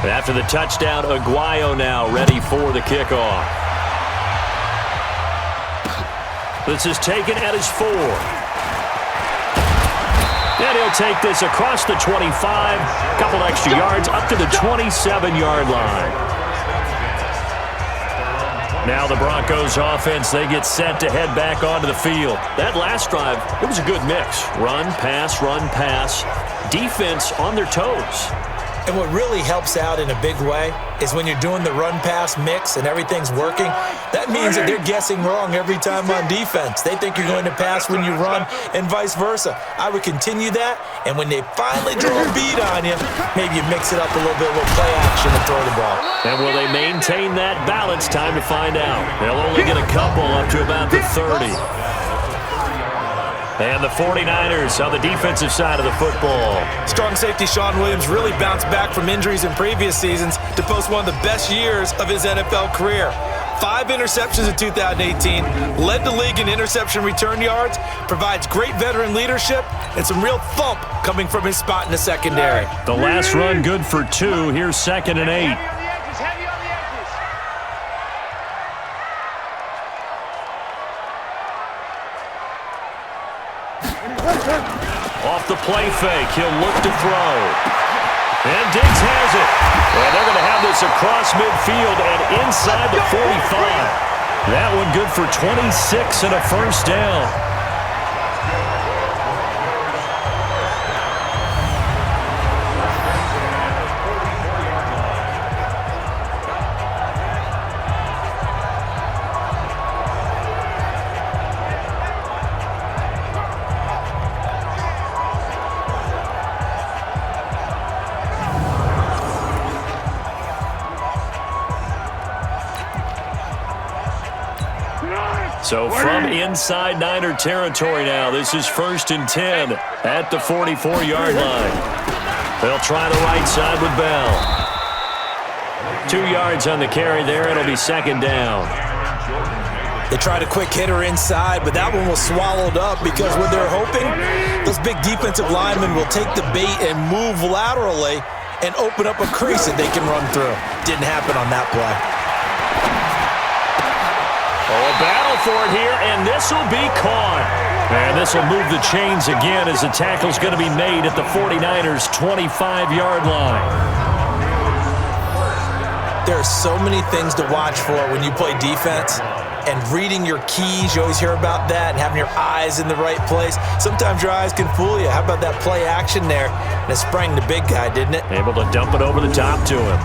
After the touchdown, Aguayo now ready for the kickoff. This is taken at his 4. And he'll take this across the 25, couple extra yards up to the 27-yard line. Now the Broncos offense, they get set to head back onto the field. That last drive, it was a good mix. Run, pass, defense on their toes. And what really helps out in a big way is when you're doing the run-pass mix and everything's working, that means that they're guessing wrong every time on defense. They think you're going to pass when you run and vice versa. I would continue that, and when they finally draw a beat on you, maybe you mix it up a little bit, a little play action and throw the ball. And will they maintain that balance? Time to find out. They'll only get a couple up to about the 30. And the 49ers on the defensive side of the football. Strong safety Shawn Williams really bounced back from injuries in previous seasons to post one of the best years of his NFL career. 5 interceptions in 2018, led the league in interception return yards, provides great veteran leadership, and some real thump coming from his spot in the secondary. The last run good for 2. Here's 2nd and 8. Off the play fake, he'll look to throw. And Diggs has it. And they're going to have this across midfield and inside the 45. That one good for 26 and a first down. So from inside Niner territory now, this is 1st and 10 at the 44-yard line. They'll try the right side with Bell. 2 yards on the carry there. It'll be 2nd down. They tried a quick hitter inside, but that one was swallowed up because what they're hoping, those big defensive linemen will take the bait and move laterally and open up a crease that they can run through. Didn't happen on that play. A battle for it here, and this will be caught. And this will move the chains again as the tackle's going to be made at the 49ers' 25-yard line. There are so many things to watch for when you play defense. And reading your keys, you always hear about that, and having your eyes in the right place. Sometimes your eyes can fool you. How about that play action there? And it sprang the big guy, didn't it? Able to dump it over the top to him.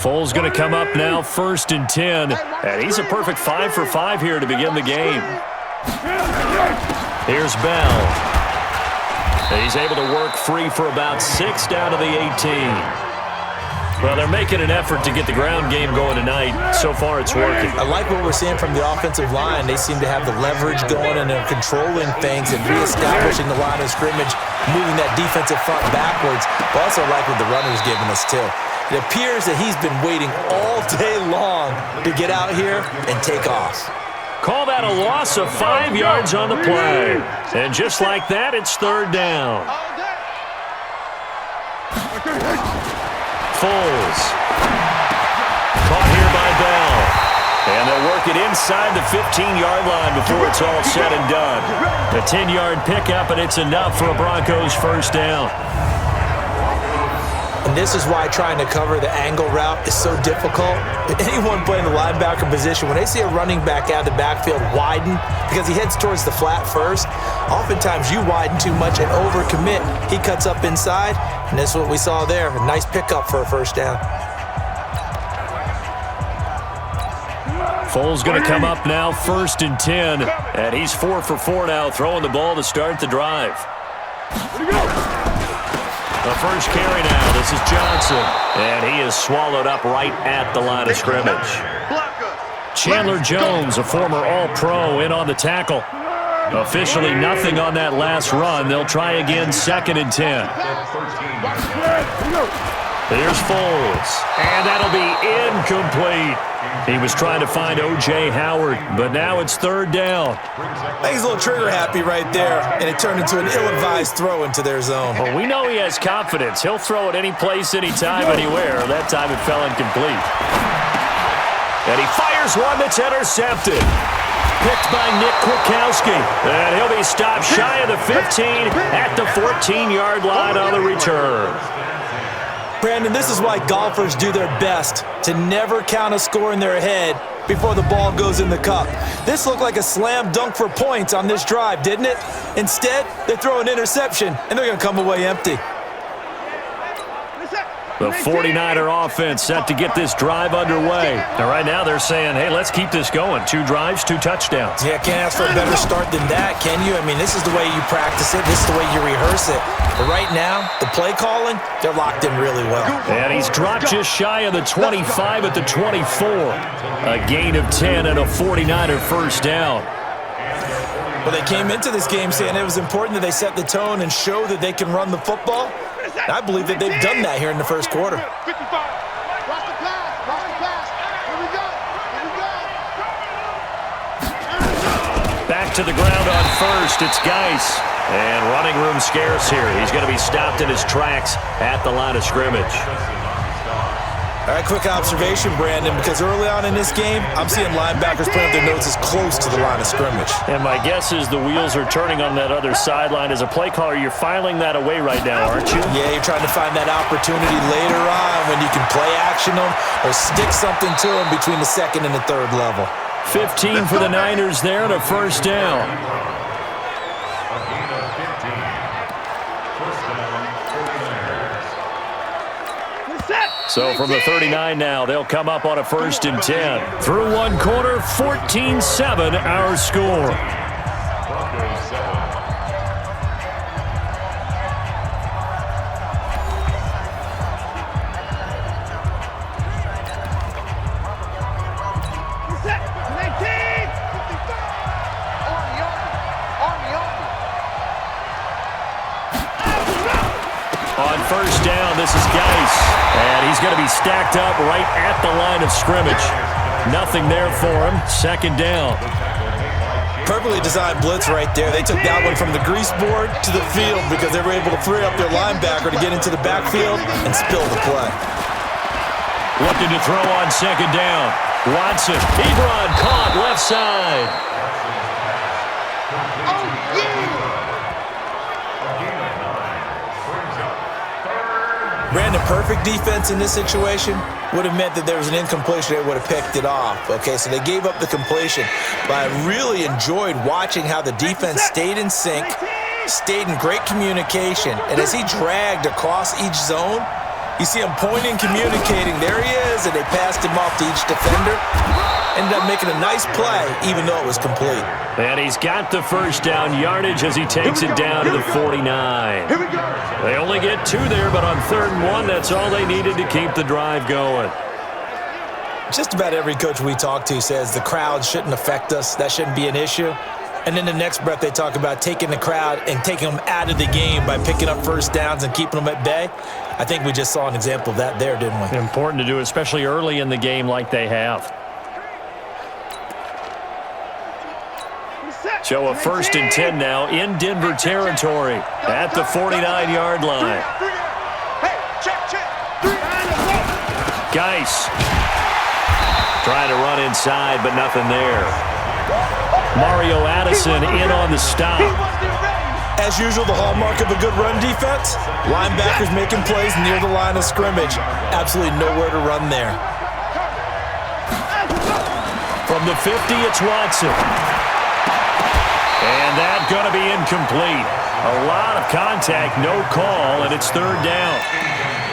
Foles going to come up now, 1st and 10. And he's a perfect 5 for 5 here to begin the game. Here's Bell. And he's able to work free for about 6 down to the 18. Well, they're making an effort to get the ground game going tonight. So far, it's working. I like what we're seeing from the offensive line. They seem to have the leverage going and they're controlling things and reestablishing the line of scrimmage, moving that defensive front backwards. But also like what the runner's giving us, too. It appears that he's been waiting all day long to get out here and take off. Call that a loss of 5 yards on the play. And just like that, it's 3rd down. Foles. Caught here by Bell. And they'll work it inside the 15-yard line before it's all said and done. A 10-yard pickup, and it's enough for a Broncos first down. And this is why trying to cover the angle route is so difficult. Anyone playing the linebacker position, when they see a running back out of the backfield widen because he heads towards the flat first, oftentimes you widen too much and overcommit. He cuts up inside, and this is what we saw there. A nice pickup for a first down. Foles going to come up now, 1st and 10. And he's 4 for 4 now, throwing the ball to start the drive. The first carry now, this is Johnson. And he is swallowed up right at the line of scrimmage. Chandler Jones, a former All-Pro, in on the tackle. Officially nothing on that last run. They'll try again, 2nd and 10. Here's Foles, and that'll be incomplete. He was trying to find O.J. Howard, but now it's third down. I think he's a little trigger happy right there, and it turned into an ill-advised throw into their zone. Well, we know he has confidence. He'll throw it any place, anytime, anywhere. That time it fell incomplete. And he fires one that's intercepted. Picked by Nick Kwiatkowski. And he'll be stopped shy of the 15 at the 14-yard line on the return. Brandon, this is why golfers do their best to never count a score in their head before the ball goes in the cup. This looked like a slam dunk for points on this drive, didn't it? Instead, they throw an interception, and they're going to come away empty. The 49er offense set to get this drive underway. And right now they're saying, hey, let's keep this going. 2 drives, 2 touchdowns. Yeah, can't ask for a better start than that, can you? I mean, this is the way you practice it. This is the way you rehearse it. But right now, the play calling, they're locked in really well. And he's dropped just shy of the 25 at the 24. A gain of 10 and a 49er first down. Well, they came into this game saying it was important that they set the tone and show that they can run the football. And I believe that they've done that here in the first quarter. Back to the ground on first. It's Geis. And running room scarce here. He's going to be stopped in his tracks at the line of scrimmage. All right, quick observation, Brandon, because early on in this game, I'm seeing linebackers putting up their noses close to the line of scrimmage. And my guess is the wheels are turning on that other sideline. As a play caller, you're filing that away right now, aren't you? Yeah, you're trying to find that opportunity later on when you can play action them or stick something to them between the second and the third level. 15 for the Niners there and a first down. So from the 39 now, they'll come up on a 1st and 10. Through one quarter, 14-7 our score. On first down, this is Geis. And he's going to be stacked up right at the line of scrimmage. Nothing there for him. Second down. Perfectly designed blitz right there. They took that one from the grease board to the field because they were able to free up their linebacker to get into the backfield and spill the play. Looking to throw on second down. Watson. Ebron caught left side. Brandon, perfect defense in this situation would have meant that there was an incompletion. They would have picked it off. Okay, so they gave up the completion. But I really enjoyed watching how the defense stayed in sync, stayed in great communication. And as he dragged across each zone, you see him pointing, communicating. There he is, and they passed him off to each defender. Ended up making a nice play, even though it was complete. And he's got the first down yardage as he takes it down to the 49. They only get 2 there, but on 3rd and 1, that's all they needed to keep the drive going. Just about every coach we talk to says the crowd shouldn't affect us. That shouldn't be an issue. And then the next breath they talk about taking the crowd and taking them out of the game by picking up first downs and keeping them at bay. I think we just saw an example of that there, didn't we? Important to do, especially early in the game like they have. So a 1st and 10 now in Denver territory at the 49-yard line. Geis trying to run inside, but nothing there. Mario Addison in on the stop. As usual, the hallmark of a good run defense, linebackers making plays near the line of scrimmage. Absolutely nowhere to run there. From the 50, it's Watson. And that's going to be incomplete. A lot of contact, no call, and it's 3rd down.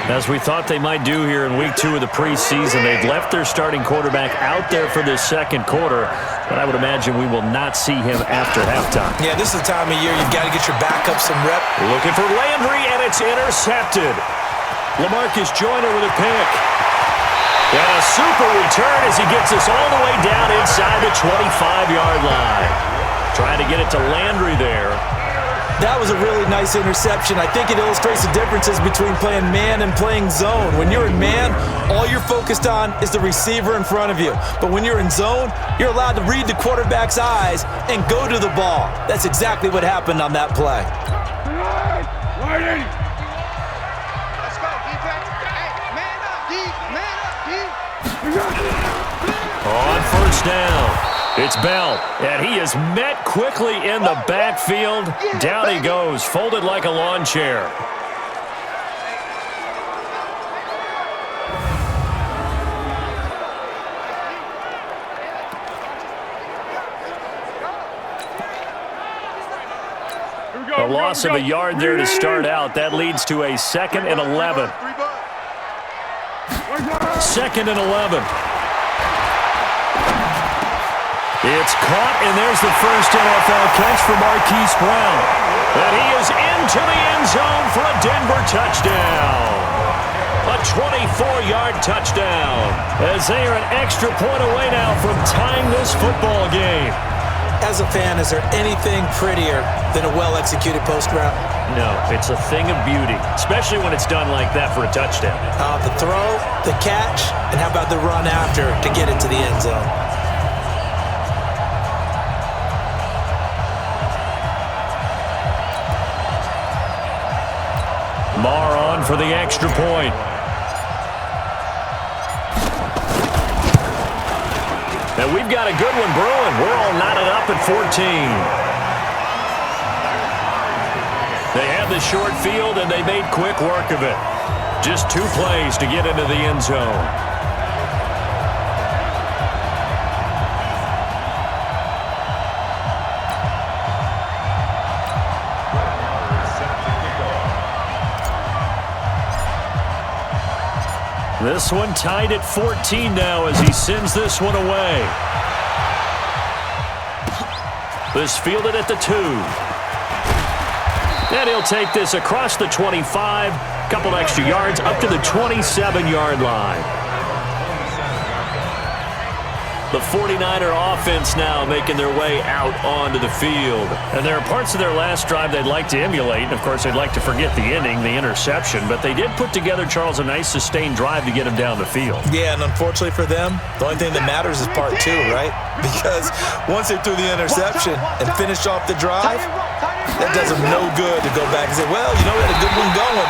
As we thought they might do here in week 2 of the preseason, they've left their starting quarterback out there for this 2nd quarter, but I would imagine we will not see him after halftime. Yeah, this is the time of year you've got to get your backup some rep. Looking for Landry, and it's intercepted. LaMarcus Joyner with a pick. And a super return as he gets us all the way down inside the 25-yard line. Trying to get it to Landry there. That was a really nice interception. I think it illustrates the differences between playing man and playing zone. When you're in man, all you're focused on is the receiver in front of you. But when you're in zone, you're allowed to read the quarterback's eyes and go to the ball. That's exactly what happened on that play. Let's go, defense. Hey, man up, D. On first down, it's Bell, and he is met quickly in the backfield. Down he goes, folded like a lawn chair. A loss of a yard there to start out. That leads to a 2nd and 11. 2nd and 11. It's caught, and there's the first NFL catch for Marquise Brown. And he is into the end zone for a Denver touchdown. A 24-yard touchdown, as they are an extra point away now from tying this football game. As a fan, is there anything prettier than a well-executed post route? No, it's a thing of beauty, especially when it's done like that for a touchdown. The throw, the catch, and how about the run after to get into the end zone? Marr on for the extra point. And we've got a good one brewing. We're all knotted up at 14. They had the short field, and they made quick work of it. Just 2 plays to get into the end zone. This one tied at 14 now as he sends this one away. This fielded at the 2. And he'll take this across the 25, couple extra yards up to the 27-yard line. The 49er offense now making their way out onto the field. And there are parts of their last drive they'd like to emulate. And, of course, they'd like to forget the ending, the interception. But they did put together, Charles, a nice sustained drive to get him down the field. Yeah, and unfortunately for them, the only thing that matters is part 2, right? Because once they threw the interception and finished off the drive, that does them no good to go back and say, well, you know, we had a good one going.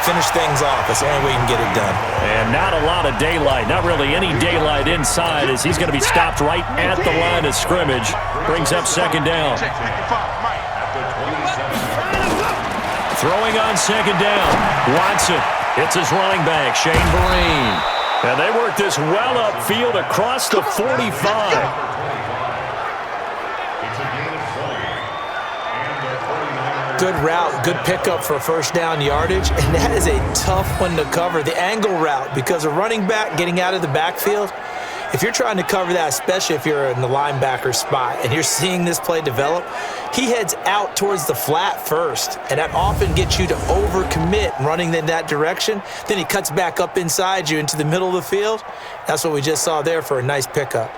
Finish things off. That's the only way you can get it done. And not a lot of daylight. Not really any daylight inside as he's going to be stopped right at the line of scrimmage. Brings up 2nd down. Throwing on 2nd down. Watson. It's his running back, Shane Vereen. And they work this well upfield across the 45. Good route, good pickup for first down yardage, and that is a tough one to cover, the angle route, because a running back getting out of the backfield, if you're trying to cover that, especially if you're in the linebacker spot and you're seeing this play develop, he heads out towards the flat first, and that often gets you to overcommit running in that direction. Then he cuts back up inside you into the middle of the field. That's what we just saw there for a nice pickup.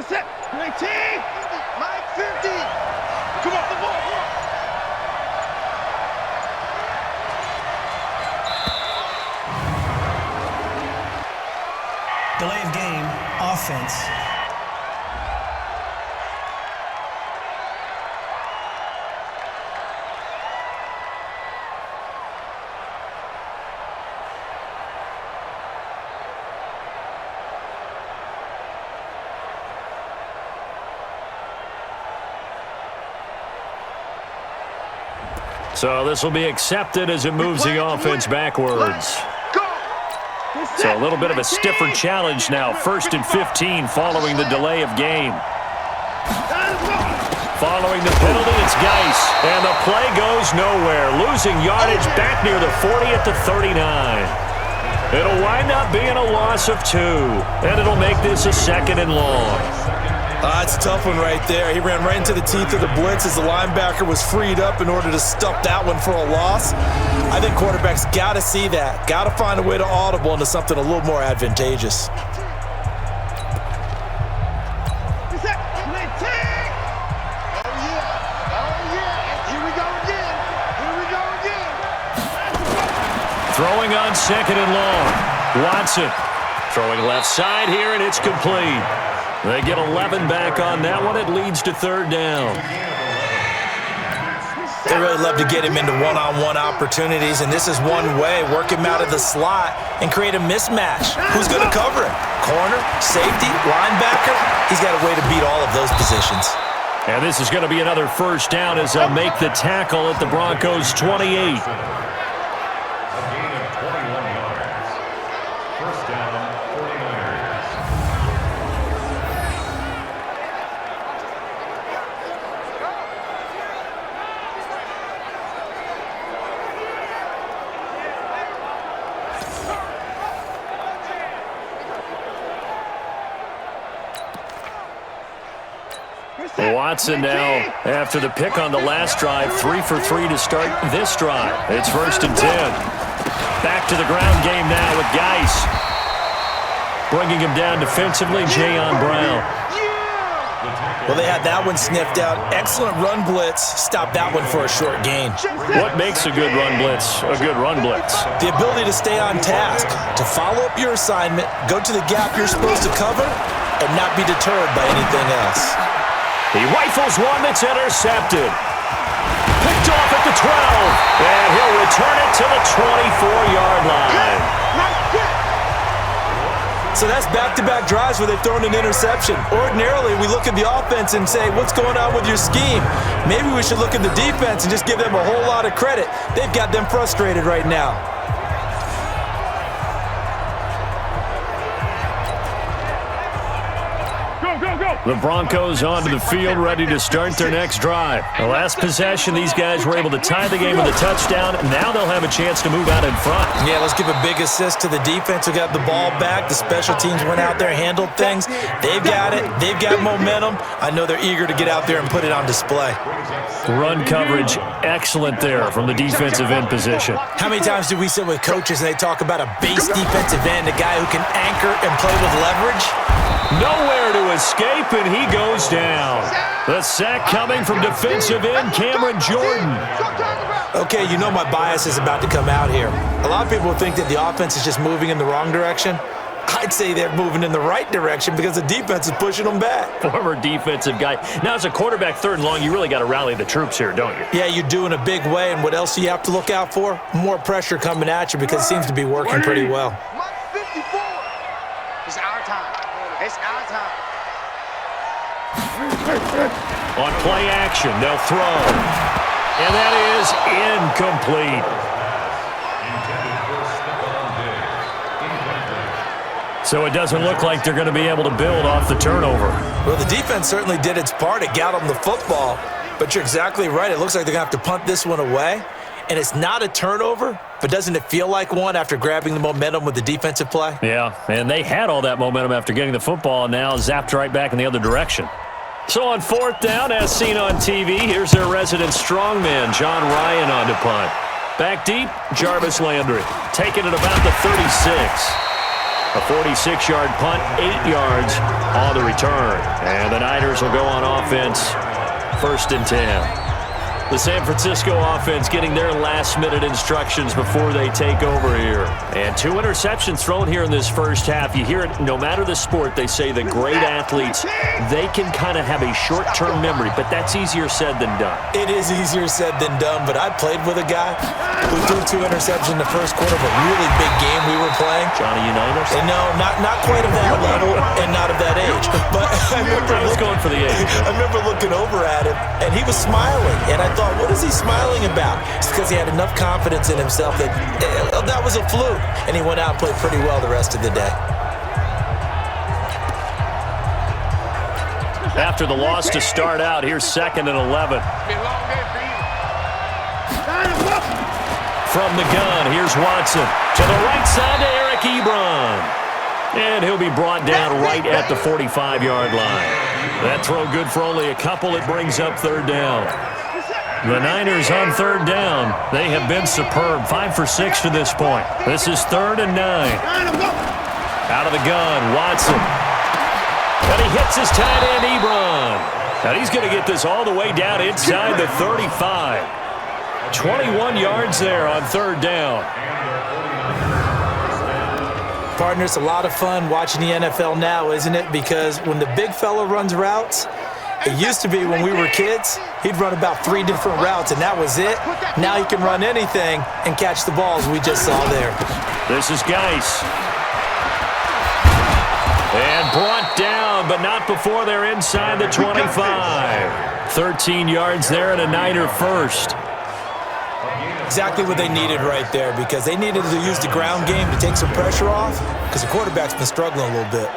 Set. 19. Mike 50. Come on, the ball. Delay of game, offense. So this will be accepted as it moves the offense backwards. So a little bit of a stiffer challenge now. 1st and 15 following the delay of game. Following the penalty, it's Geis. And the play goes nowhere. Losing yardage back near the 40 at the 39. It'll wind up being a loss of 2. And it'll make this a 2nd and long. It's a tough one right there. He ran right into the teeth of the blitz as the linebacker was freed up in order to stuff that one for a loss. I think quarterbacks got to see that. Got to find a way to audible into something a little more advantageous. Throwing on second and long. Watson throwing left side here, and it's complete. They get 11 back on that one. It leads to third down. They really love to get him into one-on-one opportunities, and this is one way. Work him out of the slot and create a mismatch. Who's going to cover him? Corner, safety, linebacker? He's got a way to beat all of those positions. And this is going to be another first down as they'll make the tackle at the Broncos' 28. Watson now, after the pick on the last drive, 3 for 3 to start this drive. It's 1st and 10. Back to the ground game now with Geis. Bringing him down defensively, Jayon Brown. Well, they had that one sniffed out. Excellent run blitz. Stop that one for a short gain. What makes a good run blitz a good run blitz? The ability to stay on task, to follow up your assignment, go to the gap you're supposed to cover, and not be deterred by anything else. He rifles one that's intercepted. Picked off at the 12. And he'll return it to the 24-yard line. So that's back-to-back drives where they've thrown an interception. Ordinarily, we look at the offense and say, what's going on with your scheme? Maybe we should look at the defense and just give them a whole lot of credit. They've got them frustrated right now. The Broncos onto the field, ready to start their next drive. The last possession, these guys were able to tie the game with a touchdown. Now they'll have a chance to move out in front. Yeah, let's give a big assist to the defense who got the ball back. The special teams went out there, handled things. They've got it. They've got momentum. I know they're eager to get out there and put it on display. Run coverage, excellent there from the defensive end position. How many times do we sit with coaches and they talk about a base defensive end, a guy who can anchor and play with leverage? Nowhere to escape, and he goes down. The sack coming from defensive end Cameron Jordan. Okay, you know my bias is about to come out here. A lot of people think that the offense is just moving in the wrong direction. I'd say they're moving in the right direction because the defense is pushing them back. Former defensive guy. Now, as a quarterback, 3rd and long, you really got to rally the troops here, don't you? Yeah, you do in a big way, and what else do you have to look out for? More pressure coming at you because it seems to be working pretty well. It's our time. It's our time. On play action, they'll throw. And that is incomplete. So it doesn't look like they're going to be able to build off the turnover. Well, the defense certainly did its part. It got them the football. But you're exactly right. It looks like they're going to have to punt this one away. And it's not a turnover, but doesn't it feel like one after grabbing the momentum with the defensive play? Yeah, and they had all that momentum after getting the football and now zapped right back in the other direction. So on 4th down, as seen on TV, here's their resident strongman, John Ryan, on to punt. Back deep, Jarvis Landry, taking it about the 36. A 46-yard punt, 8 yards on the return. And the Niners will go on offense, 1st and 10. The San Francisco offense getting their last-minute instructions before they take over here. And 2 interceptions thrown here in this first half. You hear it, no matter the sport, they say the great athletes, they can kind of have a short-term memory, but that's easier said than done. It is easier said than done, but I played with a guy who threw 2 interceptions in the first quarter of a really big game we were playing. Johnny Unitas? And no, not quite of that level and not of that age. But I was going for the age. I remember looking over at him, and he was smiling, and I thought, what is he smiling about? It's because he had enough confidence in himself that that was a fluke, and he went out and played pretty well the rest of the day. After the loss to start out, here's 2nd and 11. From the gun, here's Watson. To the right side to Eric Ebron. And he'll be brought down right at the 45-yard line. That throw good for only a couple. It brings up third down. The Niners on third down. They have been superb. 5 for 6 to this point. This is 3rd and 9. Out of the gun, Watson. And he hits his tight end, Ebron. And he's going to get this all the way down inside the 35. 21 yards there on third down. Partner, it's a lot of fun watching the NFL now, isn't it? Because when the big fella runs routes, it used to be when we were kids, he'd run about 3 different routes, and that was it. Now he can run anything and catch the balls we just saw there. This is Geis. And brought down, but not before they're inside the 25. 13 yards there and a Niner first. Exactly what they needed right there, because they needed to use the ground game to take some pressure off, because the quarterback's been struggling a little bit.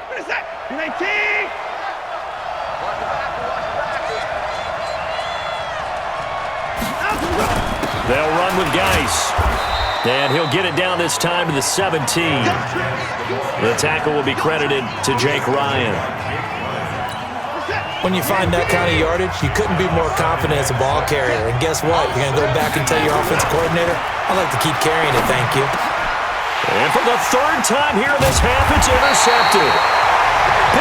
What is that? 19! They'll run with Geis. And he'll get it down this time to the 17. The tackle will be credited to Jake Ryan. When you find that kind of yardage, you couldn't be more confident as a ball carrier. And guess what? You're going to go back and tell your offensive coordinator, I'd like to keep carrying it, thank you. And for the 3rd time here in this half, it's intercepted.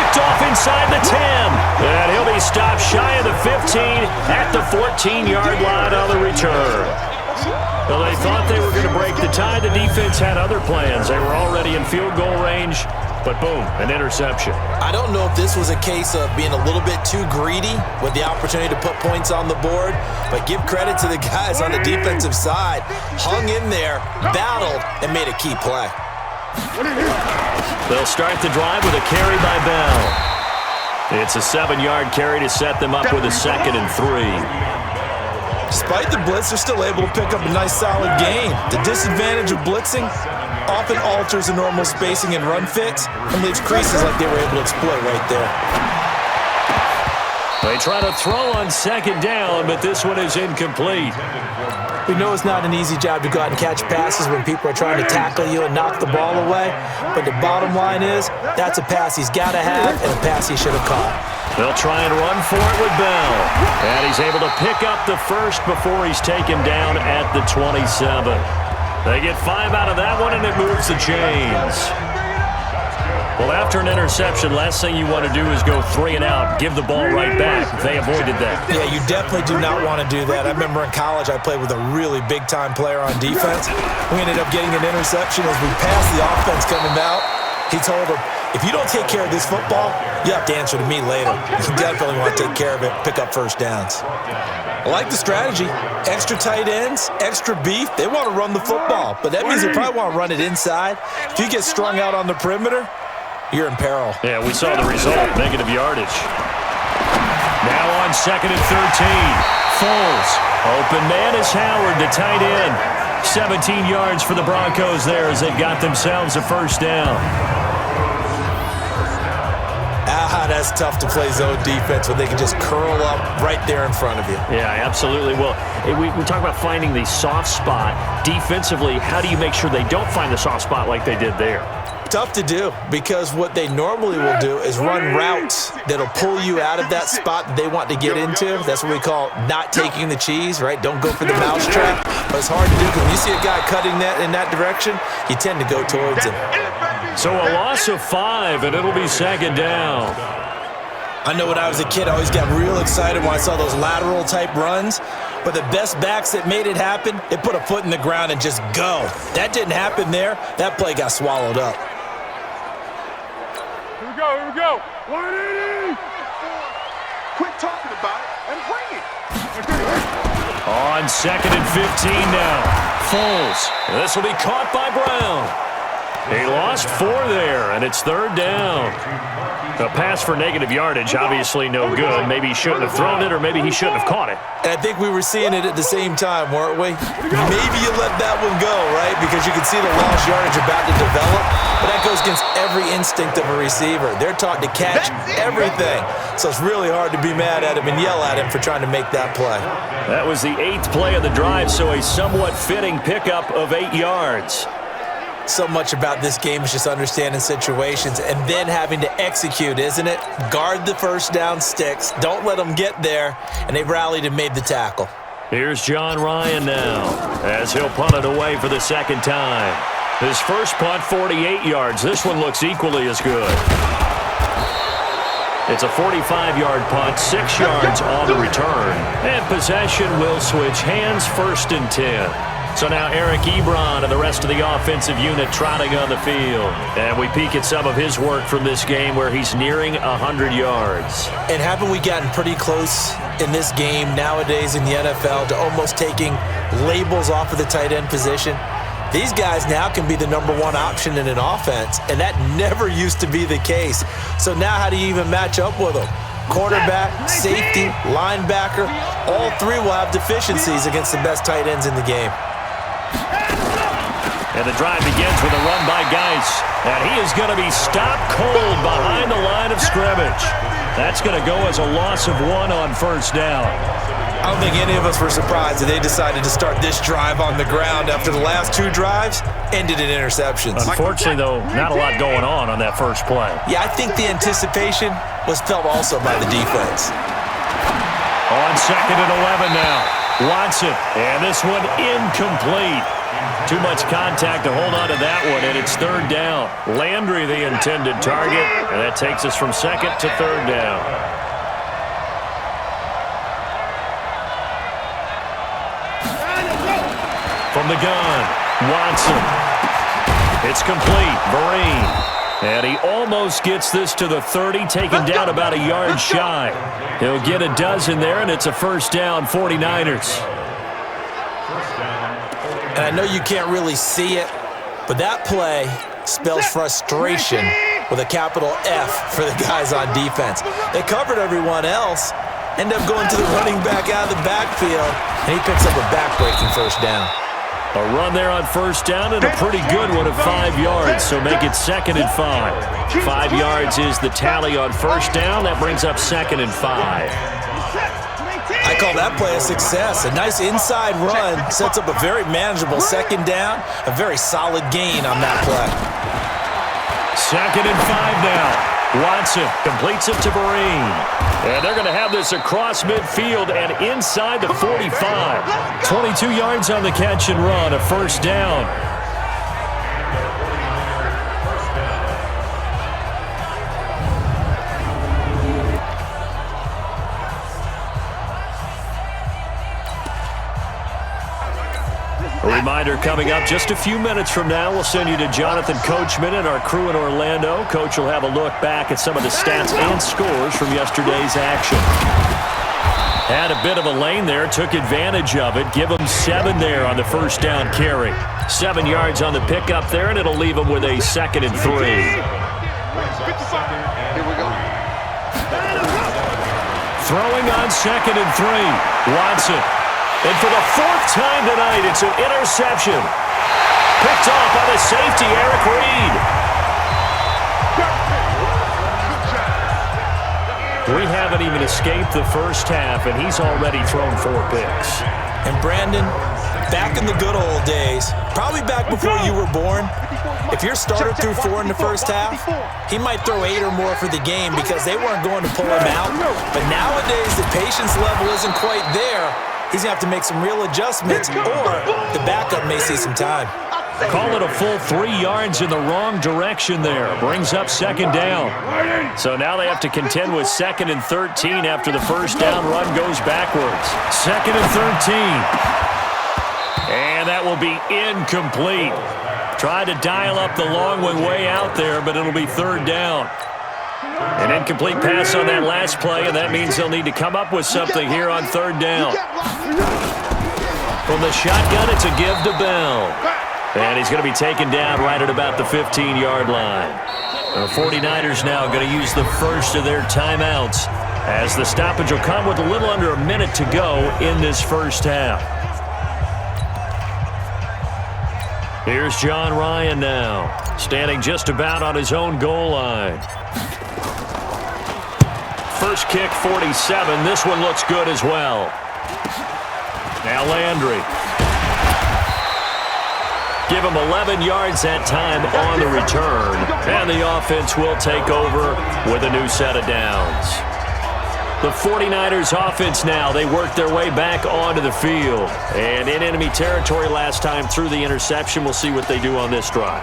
Picked off inside the 10. And he'll be stopped shy of the 15 at the 14-yard line on the return. Well, they thought they were going to break the tie. The defense had other plans. They were already in field goal range, but boom, an interception. I don't know if this was a case of being a little bit too greedy with the opportunity to put points on the board, but give credit to the guys on the defensive side. Hung in there, battled, and made a key play. They'll start the drive with a carry by Bell. It's a 7-yard carry to set them up with a 2nd and 3. Despite the blitz, they're still able to pick up a nice, solid gain. The disadvantage of blitzing often alters the normal spacing and run fits and leaves creases like they were able to exploit right there. They try to throw on 2nd down, but this one is incomplete. We know it's not an easy job to go out and catch passes when people are trying to tackle you and knock the ball away, but the bottom line is that's a pass he's got to have and a pass he should have caught. They'll try and run for it with Bell. And he's able to pick up the first before he's taken down at the 27. They get 5 out of that one, and it moves the chains. Well, after an interception, last thing you want to do is go 3 and out, give the ball right back. They avoided that. Yeah, you definitely do not want to do that. I remember in college I played with a really big-time player on defense. We ended up getting an interception as we passed the offense coming out. He told him, if you don't take care of this football, you have to answer to me later. You definitely want to take care of it, pick up first downs. I like the strategy. Extra tight ends, extra beef. They want to run the football, but that means they probably want to run it inside. If you get strung out on the perimeter, you're in peril. Yeah, we saw the result, negative yardage. Now on 2nd and 13. Foles. Open man is Howard, the tight end. 17 yards for the Broncos there as they've got themselves a first down. That's tough to play zone defense when they can just curl up right there in front of you. Yeah, absolutely. Well, we talk about finding the soft spot. Defensively, how do you make sure they don't find the soft spot like they did there? Tough to do, because what they normally will do is run routes that'll pull you out of that spot that they want to get into. That's what we call not taking the cheese, right? Don't go for the mousetrap. But it's hard to do because when you see a guy cutting that in that direction, you tend to go towards him. So a loss of 5, and it'll be 2nd down. I know when I was a kid, I always got real excited when I saw those lateral type runs. But the best backs that made it happen, they put a foot in the ground and just go. That didn't happen there. That play got swallowed up. Here we go. 180! Quit talking about it and bring it. On 2nd and 15 now. Foles. This will be caught by Brown. He lost 4 there, and it's 3rd down. A pass for negative yardage, obviously no good. Maybe he shouldn't have thrown it, or maybe he shouldn't have caught it. And I think we were seeing it at the same time, weren't we? Maybe you let that one go, right? Because you can see the lost yardage about to develop. But that goes goes against every instinct of a receiver. They're taught to catch everything. So it's really hard to be mad at him and yell at him for trying to make that play. That was the 8th play of the drive, so a somewhat fitting pickup of 8 yards. So much about this game is just understanding situations and then having to execute, isn't it? Guard the first down sticks. Don't let them get there. And they rallied and made the tackle. Here's John Ryan now as he'll punt it away for the second time. His first punt, 48 yards. This one looks equally as good. It's a 45-yard punt, 6 yards on the return. And possession will switch hands, 1st and 10. So now Eric Ebron and the rest of the offensive unit trotting on the field. And we peek at some of his work from this game where he's nearing 100 yards. And haven't we gotten pretty close in this game nowadays in the NFL to almost taking labels off of the tight end position? These guys now can be the #1 option in an offense, and that never used to be the case. So now how do you even match up with them? Quarterback, safety, linebacker, all three will have deficiencies against the best tight ends in the game. And the drive begins with a run by Geis. And he is going to be stopped cold behind the line of scrimmage. That's going to go as a loss of 1 on 1st down. I don't think any of us were surprised that they decided to start this drive on the ground after the last 2 drives ended in interceptions. Unfortunately, though, not a lot going on that first play. Yeah, I think the anticipation was felt also by the defense. On 2nd and 11 now. Watson, and this one incomplete. Too much contact to hold on to that one, and it's 3rd down. Landry, the intended target, and that takes us from 2nd to 3rd down. From the gun, Watson. It's complete. Vereen. And he almost gets this to the 30, taken down about a yard shy. He'll get a dozen there, and it's a 1st down, 49ers. And I know you can't really see it, but that play spells frustration with a capital F for the guys on defense. They covered everyone else, end up going to the running back out of the backfield, and he picks up a back-breaking 1st down. A run there on 1st down and a pretty good one of 5 yards, so make it 2nd and 5. 5 yards is the tally on 1st down. That brings up 2nd and 5. I call that play a success. A nice inside run sets up a very manageable 2nd down, a very solid gain on that play. 2nd and 5 now. Watson completes it to Vereen. And they're going to have this across midfield and inside the 45. 22 yards on the catch and run, a 1st down. A reminder coming up just a few minutes from now, we'll send you to Jonathan Coachman and our crew in Orlando. Coach will have a look back at some of the stats and scores from yesterday's action. Had a bit of a lane there, took advantage of it. Give him 7 there on the 1st down carry. 7 yards on the pickup there, and it'll leave him with a 2nd and 3. Throwing on 2nd and 3. Watson. And for the 4th time tonight, it's an interception. Picked off by the safety, Eric Reed. We haven't even escaped the first half, and he's already thrown 4 picks. And Brandon, back in the good old days, probably back before you were born, if your starter threw 4 in the first half, he might throw 8 or more for the game because they weren't going to pull him out. But nowadays, the patience level isn't quite there. He's going to have to make some real adjustments, or the backup may see some time. Call it a full 3 yards in the wrong direction there. Brings up 2nd down. So now they have to contend with 2nd and 13 after the 1st down run goes backwards. 2nd and 13. And that will be incomplete. Tried to dial up the long one way out there, but it'll be 3rd down. An incomplete pass on that last play, and that means they'll need to come up with something here on 3rd down. From the shotgun, it's a give to Bell. And he's going to be taken down right at about the 15-yard line. The 49ers now going to use the first of their timeouts as the stoppage will come with a little under a minute to go in this first half. Here's John Ryan now, standing just about on his own goal line. First kick, 47. This one looks good as well. Now Landry. Give him 11 yards that time on the return. And the offense will take over with a new set of downs. The 49ers offense now, they work their way back onto the field. And in enemy territory last time through the interception. We'll see what they do on this drive.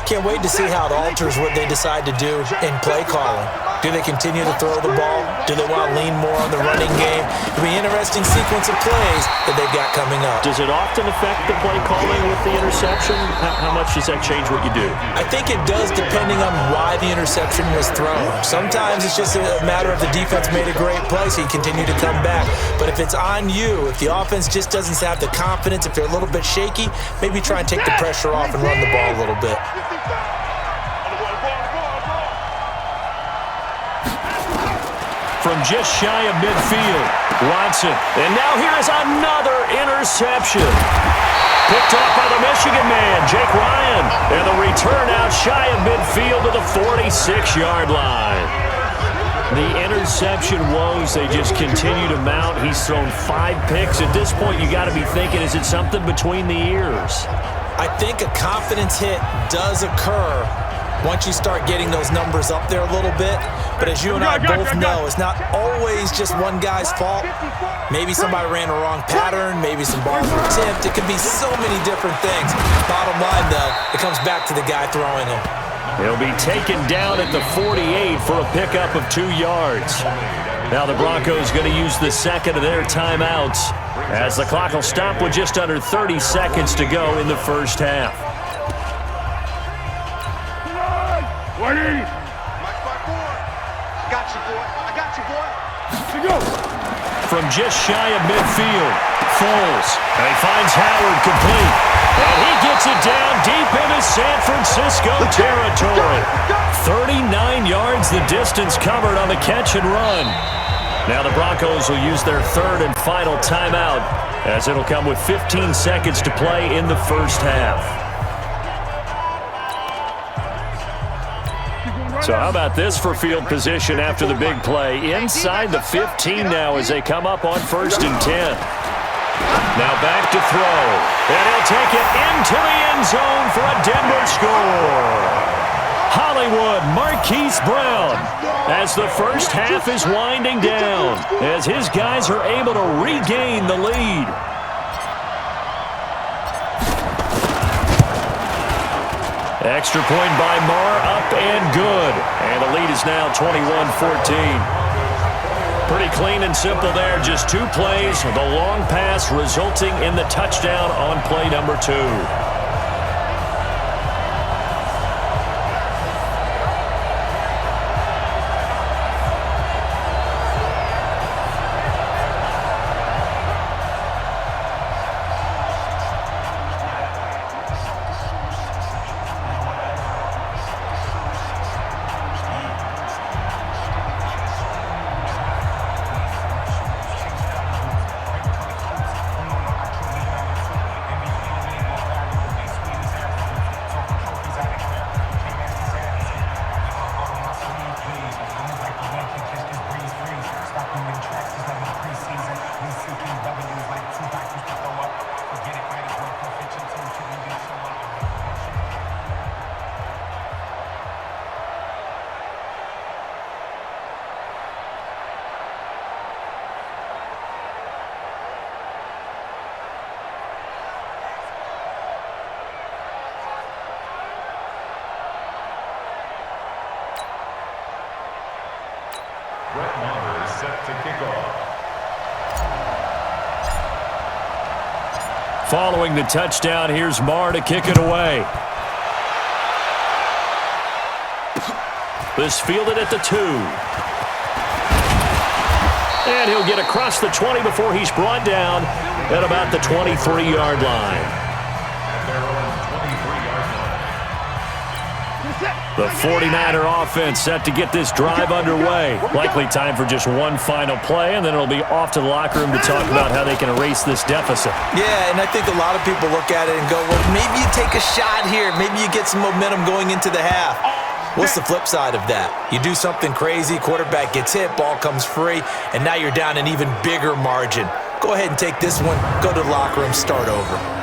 Can't wait to see how it alters what they decide to do in play calling. Do they continue to throw the ball? Do they want to lean more on the running game? It'll be an interesting sequence of plays that they've got coming up. Does it often affect the play calling with the interception? How much does that change what you do? I think it does depending on why the interception was thrown. Sometimes it's just a matter of the defense made a great play, so you continue to come back. But if it's on you, if the offense just doesn't have the confidence, if they're a little bit shaky, maybe try and take the pressure off and run the ball a little bit. From just shy of midfield, Watson. And now here is another interception. Picked off by the Michigan man, Jake Ryan. And the return out shy of midfield to the 46-yard line. The interception woes, they just continue to mount. He's thrown 5 picks. At this point, you got to be thinking, is it something between the ears? I think a confidence hit does occur once you start getting those numbers up there a little bit. But as you and I both know, it's not always just one guy's fault. Maybe somebody ran a wrong pattern. Maybe some balls were tipped. It could be so many different things. Bottom line, though, it comes back to the guy throwing them. He'll be taken down at the 48 for a pickup of 2 yards. Now the Broncos going to use the second of their timeouts as the clock will stop with just under 30 seconds to go in the first half. From just shy of midfield, Foles. And he finds Howard complete. And he gets it down deep into San Francisco territory. 39 yards the distance covered on the catch and run. Now the Broncos will use their third and final timeout as it'll come with 15 seconds to play in the first half. So how about this for field position after the big play? Inside the 15 now as they come up on 1st and 10. Now back to throw. And he'll take it into the end zone for a Denver score. Hollywood Marquise Brown as the first half is winding down as his guys are able to regain the lead. Extra point by Marr, up and good. And the lead is now 21-14. Pretty clean and simple there. Just 2 plays. The long pass resulting in the touchdown on play number 2. Following the touchdown, here's Marr to kick it away. This fielded at the 2. And he'll get across the 20 before he's brought down at about the 23-yard line. The 49er offense set to get this drive underway. Likely time for just one final play, and then it'll be off to the locker room to talk about how they can erase this deficit. Yeah, and I think a lot of people look at it and go, well, maybe you take a shot here. Maybe you get some momentum going into the half. What's the flip side of that? You do something crazy, quarterback gets hit, ball comes free, and now you're down an even bigger margin. Go ahead and take this one, go to the locker room, start over.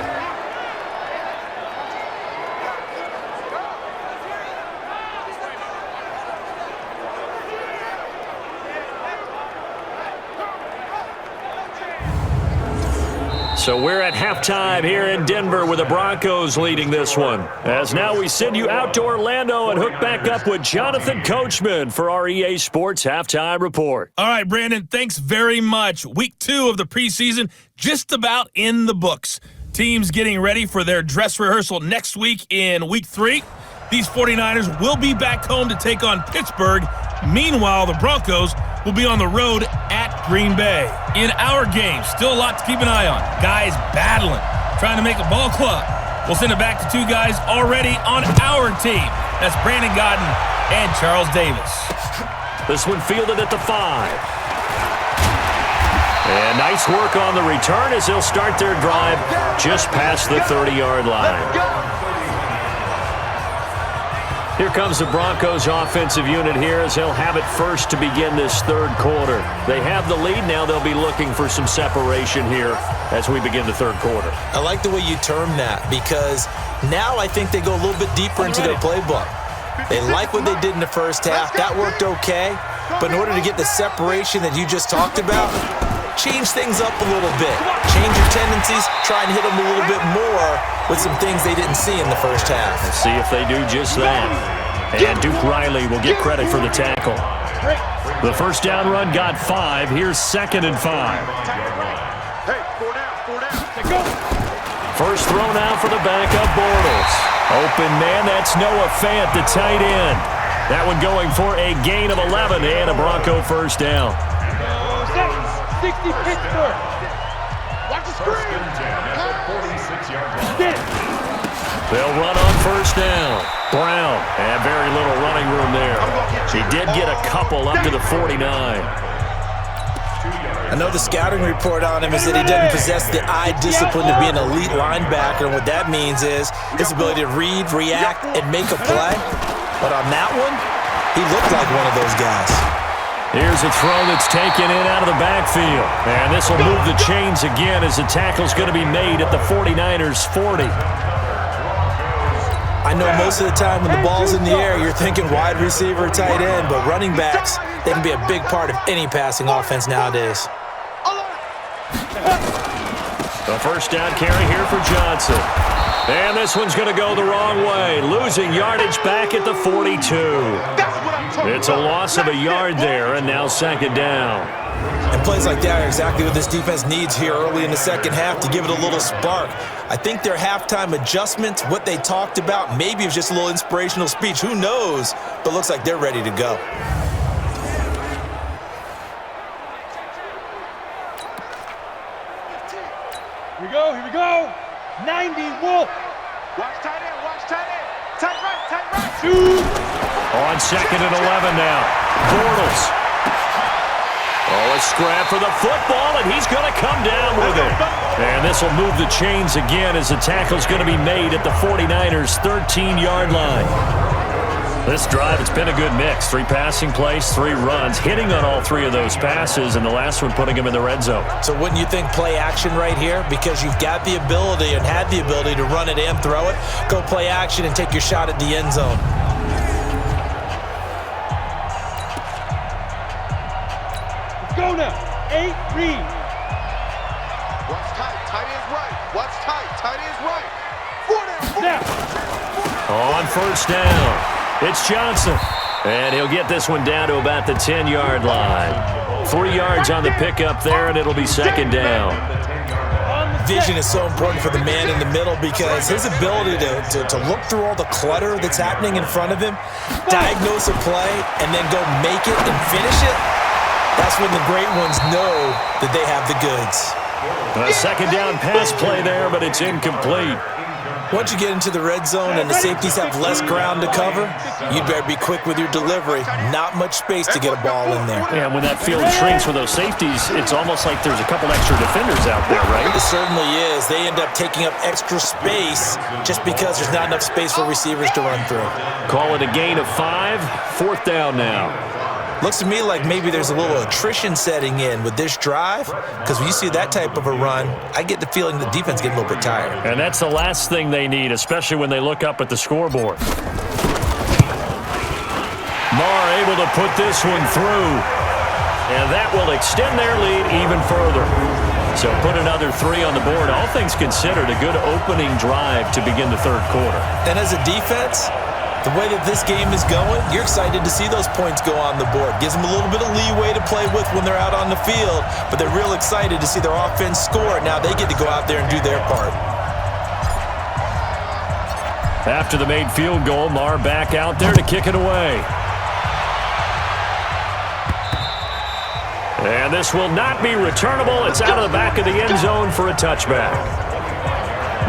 So we're at halftime here in Denver with the Broncos leading this one. As now we send you out to Orlando and hook back up with Jonathan Coachman for our EA Sports Halftime Report. All right, Brandon, thanks very much. Week 2 of the preseason just about in the books. Teams getting ready for their dress rehearsal next week in Week 3. These 49ers will be back home to take on Pittsburgh. Meanwhile, the Broncos will be on the road at Green Bay. In our game, still a lot to keep an eye on. Guys battling, trying to make a ball club. We'll send it back to 2 guys already on our team. That's Brandon Godden and Charles Davis. This one fielded at the 5. And nice work on the return as they'll start their drive just past the 30-yard line. Here comes the Broncos offensive unit here as they'll have it first to begin this third quarter. They have the lead. Now they'll be looking for some separation here as we begin the third quarter. I like the way you term that because now I think they go a little bit deeper into their playbook. They like what they did in the first half. That worked okay. But in order to get the separation that you just talked about, change things up a little bit. Change your tendencies. Try and hit them a little bit more with some things they didn't see in the first half. Let's see if they do just that. And Duke Riley will get credit for the tackle. The first down run got 5. Here's 2nd and 5. Hey, 4 down. First throw now for the backup Bortles. Open man, that's Noah Fant, the tight end. That one going for a gain of 11 and a Bronco first down. 60 Pittsburgh. Watch the screen. They'll run on first down. Brown, and very little running room there. He did get a couple up to the 49. I know the scouting report on him is that he doesn't possess the eye discipline to be an elite linebacker, and what that means is his ability to read, react, and make a play. But on that one, he looked like one of those guys. Here's a throw that's taken in out of the backfield. And this will move the chains again as the tackle's going to be made at the 49ers' 40. I know most of the time when the ball's in the air, you're thinking wide receiver, tight end, but running backs, they can be a big part of any passing offense nowadays. The first down carry here for Johnson. And this one's going to go the wrong way, losing yardage back at the 42. It's a loss of a yard there, and now 2nd down. And plays like that are exactly what this defense needs here early in the second half to give it a little spark. I think their halftime adjustments, what they talked about, maybe it was just a little inspirational speech. Who knows? But looks like they're ready to go. Here we go. 90, Wolf. Watch tight end, Tight right. Shoot. On 2nd and 11 now. Bortles. Oh, a scrap for the football, and he's going to come down with it. And this will move the chains again as the tackle's going to be made at the 49ers' 13-yard line. This drive, it's been a good mix. 3 passing plays, 3 runs, hitting on all 3 of those passes, and the last one putting him in the red zone. So wouldn't you think play action right here? Because you've got the ability and had the ability to run it and throw it. Go play action and take your shot at the end zone. Let's go now. 8, read. Watch tight, tight end's right. Watch tight end's right. 4 down. Now. On first down. It's Johnson, and he'll get this one down to about the 10-yard line. 3 yards on the pickup there, and it'll be 2nd down. Vision is so important for the man in the middle because his ability to look through all the clutter that's happening in front of him, diagnose a play, and then go make it and finish it, that's when the great ones know that they have the goods. A 2nd down pass play there, but it's incomplete. Once you get into the red zone and the safeties have less ground to cover, you better be quick with your delivery. Not much space to get a ball in there. Yeah, when that field shrinks for those safeties, it's almost like there's a couple extra defenders out there, right? It certainly is. They end up taking up extra space just because there's not enough space for receivers to run through. Call it a gain of 5. 4th down now. Looks to me like maybe there's a little attrition setting in with this drive, because when you see that type of a run, I get the feeling the defense getting a little bit tired. And that's the last thing they need, especially when they look up at the scoreboard. Marr able to put this one through, and that will extend their lead even further. So put another 3 on the board. All things considered, a good opening drive to begin the third quarter. And as a defense, the way that this game is going, you're excited to see those points go on the board. Gives them a little bit of leeway to play with when they're out on the field, but they're real excited to see their offense score. Now they get to go out there and do their part. After the made field goal, Marr back out there to kick it away. And this will not be returnable. It's out of the back of the end zone for a touchback.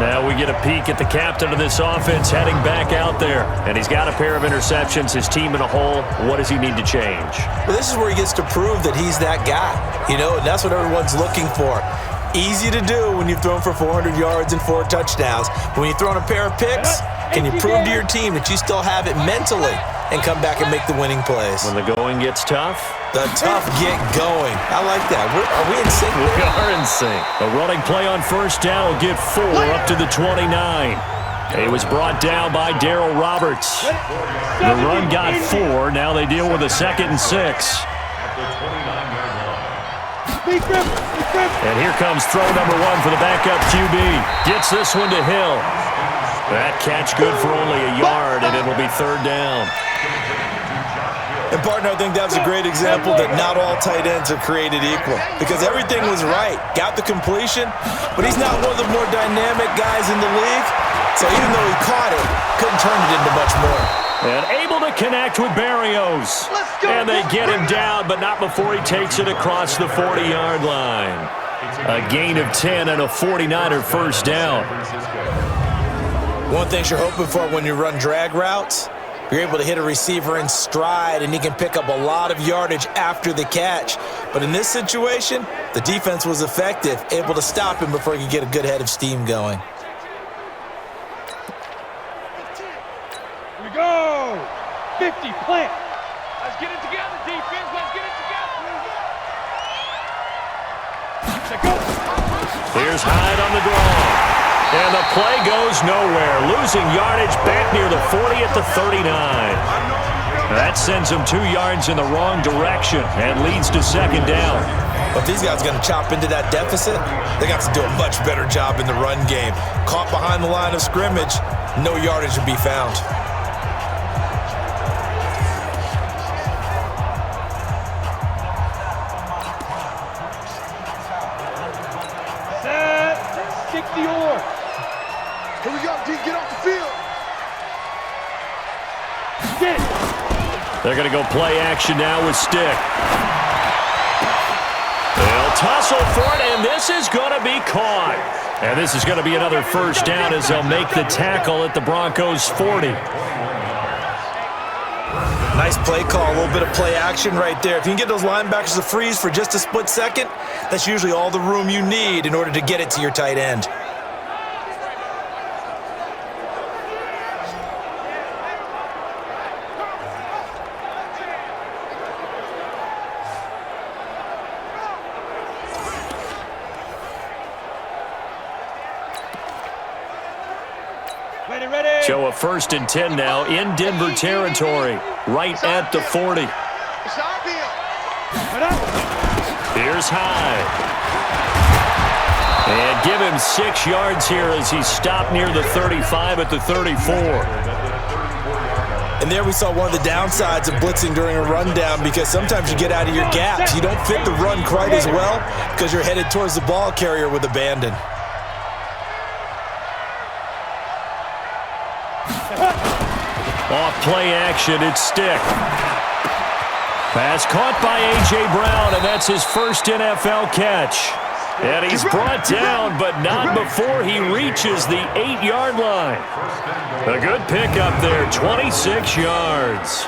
Now we get a peek at the captain of this offense heading back out there. And he's got a pair of interceptions. His team in a hole. What does he need to change? Well, this is where he gets to prove that he's that guy. You know, and that's what everyone's looking for. Easy to do when you've thrown for 400 yards and 4 touchdowns. But when you throw in a pair of picks, can you prove to your team that you still have it mentally and come back and make the winning plays? When the going gets tough? The tough get going. I like that. Are we in sync? We are in sync. A running play on first down will get 4 up to the 29. He was brought down by Darryl Roberts. The run got 4. Now they deal with a 2nd and 6. And here comes throw number 1 for the backup QB. Gets this one to Hill. That catch good for only a yard, and it'll be 3rd down. And, partner, I think that was a great example that not all tight ends are created equal, because everything was right. Got the completion, but he's not one of the more dynamic guys in the league. So even though he caught it, couldn't turn it into much more. And able to connect with Barrios. And they get him down, but not before he takes it across the 40-yard line. A gain of 10 and a 49er first down. One thing you're hoping for when you run drag routes, you're able to hit a receiver in stride, and he can pick up a lot of yardage after the catch. But in this situation, the defense was effective, able to stop him before he could get a good head of steam going. Here we go. 50, plant. Let's get it together, defense. Let's get it together. Here's Hyde on the draw. And the play goes nowhere. Losing yardage back near the 40 at the 39. That sends him 2 yards in the wrong direction and leads to 2nd down. But if these guys are going to chop into that deficit, they got to do a much better job in the run game. Caught behind the line of scrimmage, no yardage to be found. Set. Stick the oar. Here we go, D, get off the field. Get it. They're going to go play action now with Stick. They'll tussle for it, and this is going to be caught. And this is going to be another first down as they'll make the tackle at the Broncos' 40. Nice play call, a little bit of play action right there. If you can get those linebackers to freeze for just a split second, that's usually all the room you need in order to get it to your tight end. Ready. So a 1st and 10 now in Denver territory, right at the 40. It's our deal. Here's Hyde. And give him 6 yards here as he stopped near the 35 at the 34. And there we saw one of the downsides of blitzing during a rundown, because sometimes you get out of your gaps. You don't fit the run quite as well because you're headed towards the ball carrier with abandon. Off play action, it's Stick. Pass caught by A.J. Brown, and that's his first NFL catch. And he's brought down, but not before he reaches the 8-yard line. A good pickup there, 26 yards.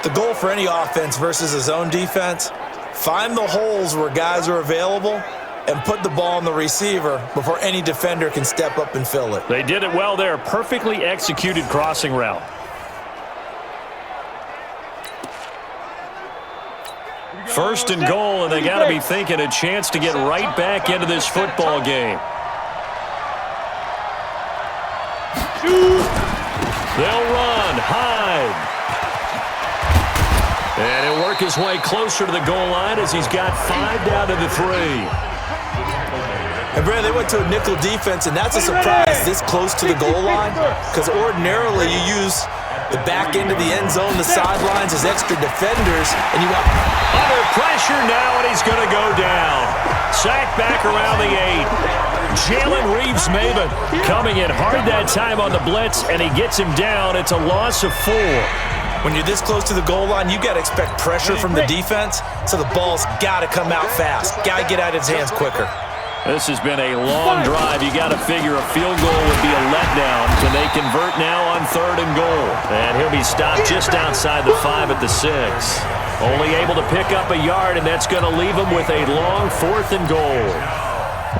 The goal for any offense versus his own defense, find the holes where guys are available and put the ball on the receiver before any defender can step up and fill it. They did it well there. Perfectly executed crossing route. First and goal, and they got to be thinking a chance to get right back into this football game. They'll run, hide. And he'll work his way closer to the goal line as he's got 5 down to the 3. And, Brad, they went to a nickel defense, and that's a surprise this close to the goal line because ordinarily you use the back end of the end zone, the sidelines as extra defenders, and you want under pressure now, and he's going to go down. Sacked back around the 8. Jalen Reeves-Maybin coming in hard that time on the blitz, and he gets him down. It's a loss of 4. When you're this close to the goal line, you got to expect pressure from the defense, so the ball's got to come out fast. Got to get out of his hands quicker. This has been a long drive. You got to figure a field goal would be a letdown. Can they convert now on 3rd and goal? And he'll be stopped just outside the 5 at the 6. Only able to pick up a yard, and that's going to leave him with a long 4th and goal.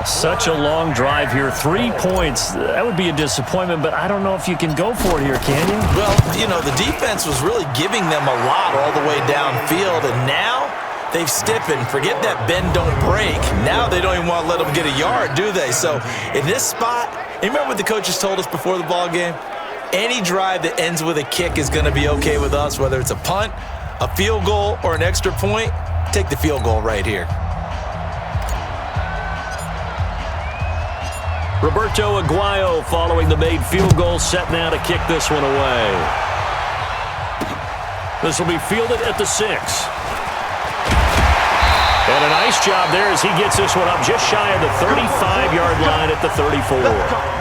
Such a long drive here. 3 points. That would be a disappointment, but I don't know if you can go for it here, can you? Well, you know, the defense was really giving them a lot all the way downfield, and now they've stiffened. Forget that bend, don't break. Now they don't even want to let them get a yard, do they? So in this spot, you remember what the coaches told us before the ball game? Any drive that ends with a kick is going to be okay with us, whether it's a punt, a field goal, or an extra point. Take the field goal right here. Roberto Aguayo following the made field goal, set now to kick this one away. This will be fielded at the 6. And a nice job there as he gets this one up just shy of the 35-yard line at the 34.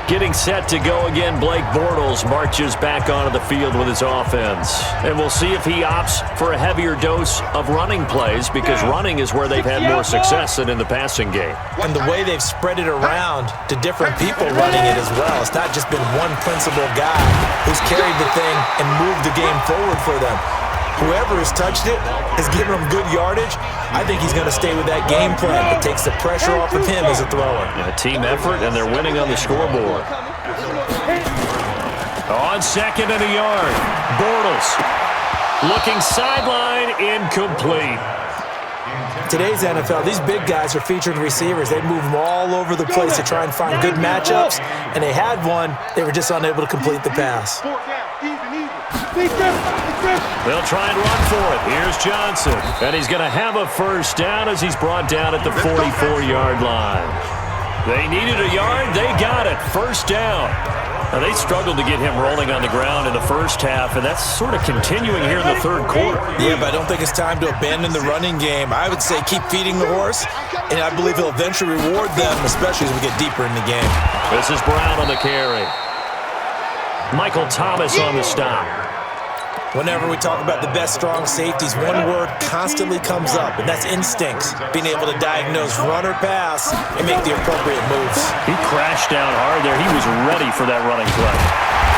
Getting set to go again, Blake Bortles marches back onto the field with his offense. And we'll see if he opts for a heavier dose of running plays because running is where they've had more success than in the passing game. And the way they've spread it around to different people running it as well. It's not just been one principal guy who's carried the thing and moved the game forward for them. Whoever has touched it has given him good yardage. I think he's going to stay with that game plan. It takes the pressure off of him as a thrower. A team effort, and they're winning on the scoreboard. On 2nd and a yard, Bortles looking sideline, incomplete. Today's NFL, these big guys are featured receivers. They move them all over the place to try and find good matchups, and they had one. They were just unable to complete the pass. They'll try and run for it. Here's Johnson. And he's going to have a first down as he's brought down at the 44-yard line. They needed a yard. They got it. First down. Now, they struggled to get him rolling on the ground in the first half, and that's sort of continuing here in the 3rd quarter. Yeah, but I don't think it's time to abandon the running game. I would say keep feeding the horse, and I believe he'll eventually reward them, especially as we get deeper in the game. This is Brown on the carry. Michael Thomas on the stop. Whenever we talk about the best strong safeties, one word constantly comes up, and that's instincts. Being able to diagnose run or pass and make the appropriate moves. He crashed down hard there. He was ready for that running play.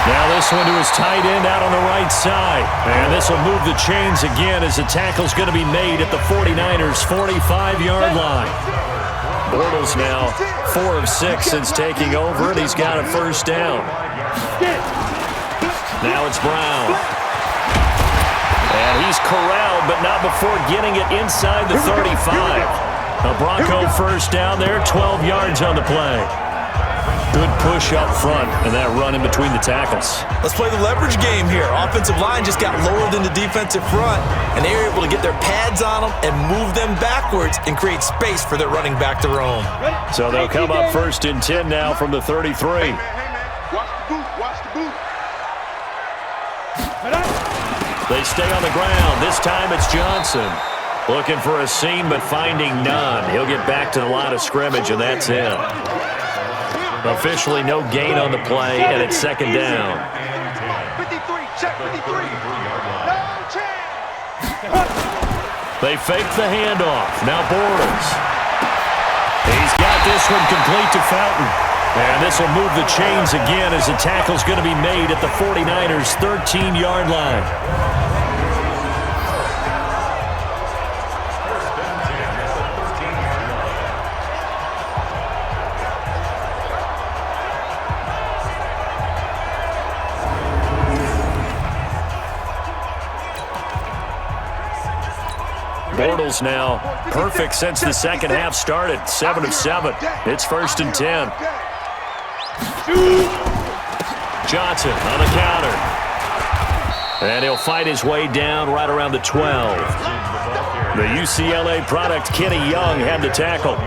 Now this one to his tight end out on the right side. And this will move the chains again as the tackle's going to be made at the 49ers' 45-yard line. Bortles now 4 of 6 since taking over, and he's got a first down. Now it's Brown. And he's corralled, but not before getting it inside the 35. A Bronco first down there, 12 yards on the play. Good push up front, and that run in between the tackles. Let's play the leverage game here. Offensive line just got lower than the defensive front, and they were able to get their pads on them and move them backwards and create space for their running back to roam. So they'll come up 1st and 10 now from the 33. They stay on the ground. This time it's Johnson. Looking for a seam, but finding none. He'll get back to the line of scrimmage, and that's it. Officially no gain on the play, and it's 2nd down. 53, check 53. No chance. They fake the handoff. Now Bortles. He's got this one complete to Fountain. And this will move the chains again as the tackle's going to be made at the 49ers' 13-yard line. Bortles now perfect since the second half started. 7 of 7. It's 1st and 10. Johnson on the counter. And he'll fight his way down right around the 12. The UCLA product, Kenny Young, had the tackle.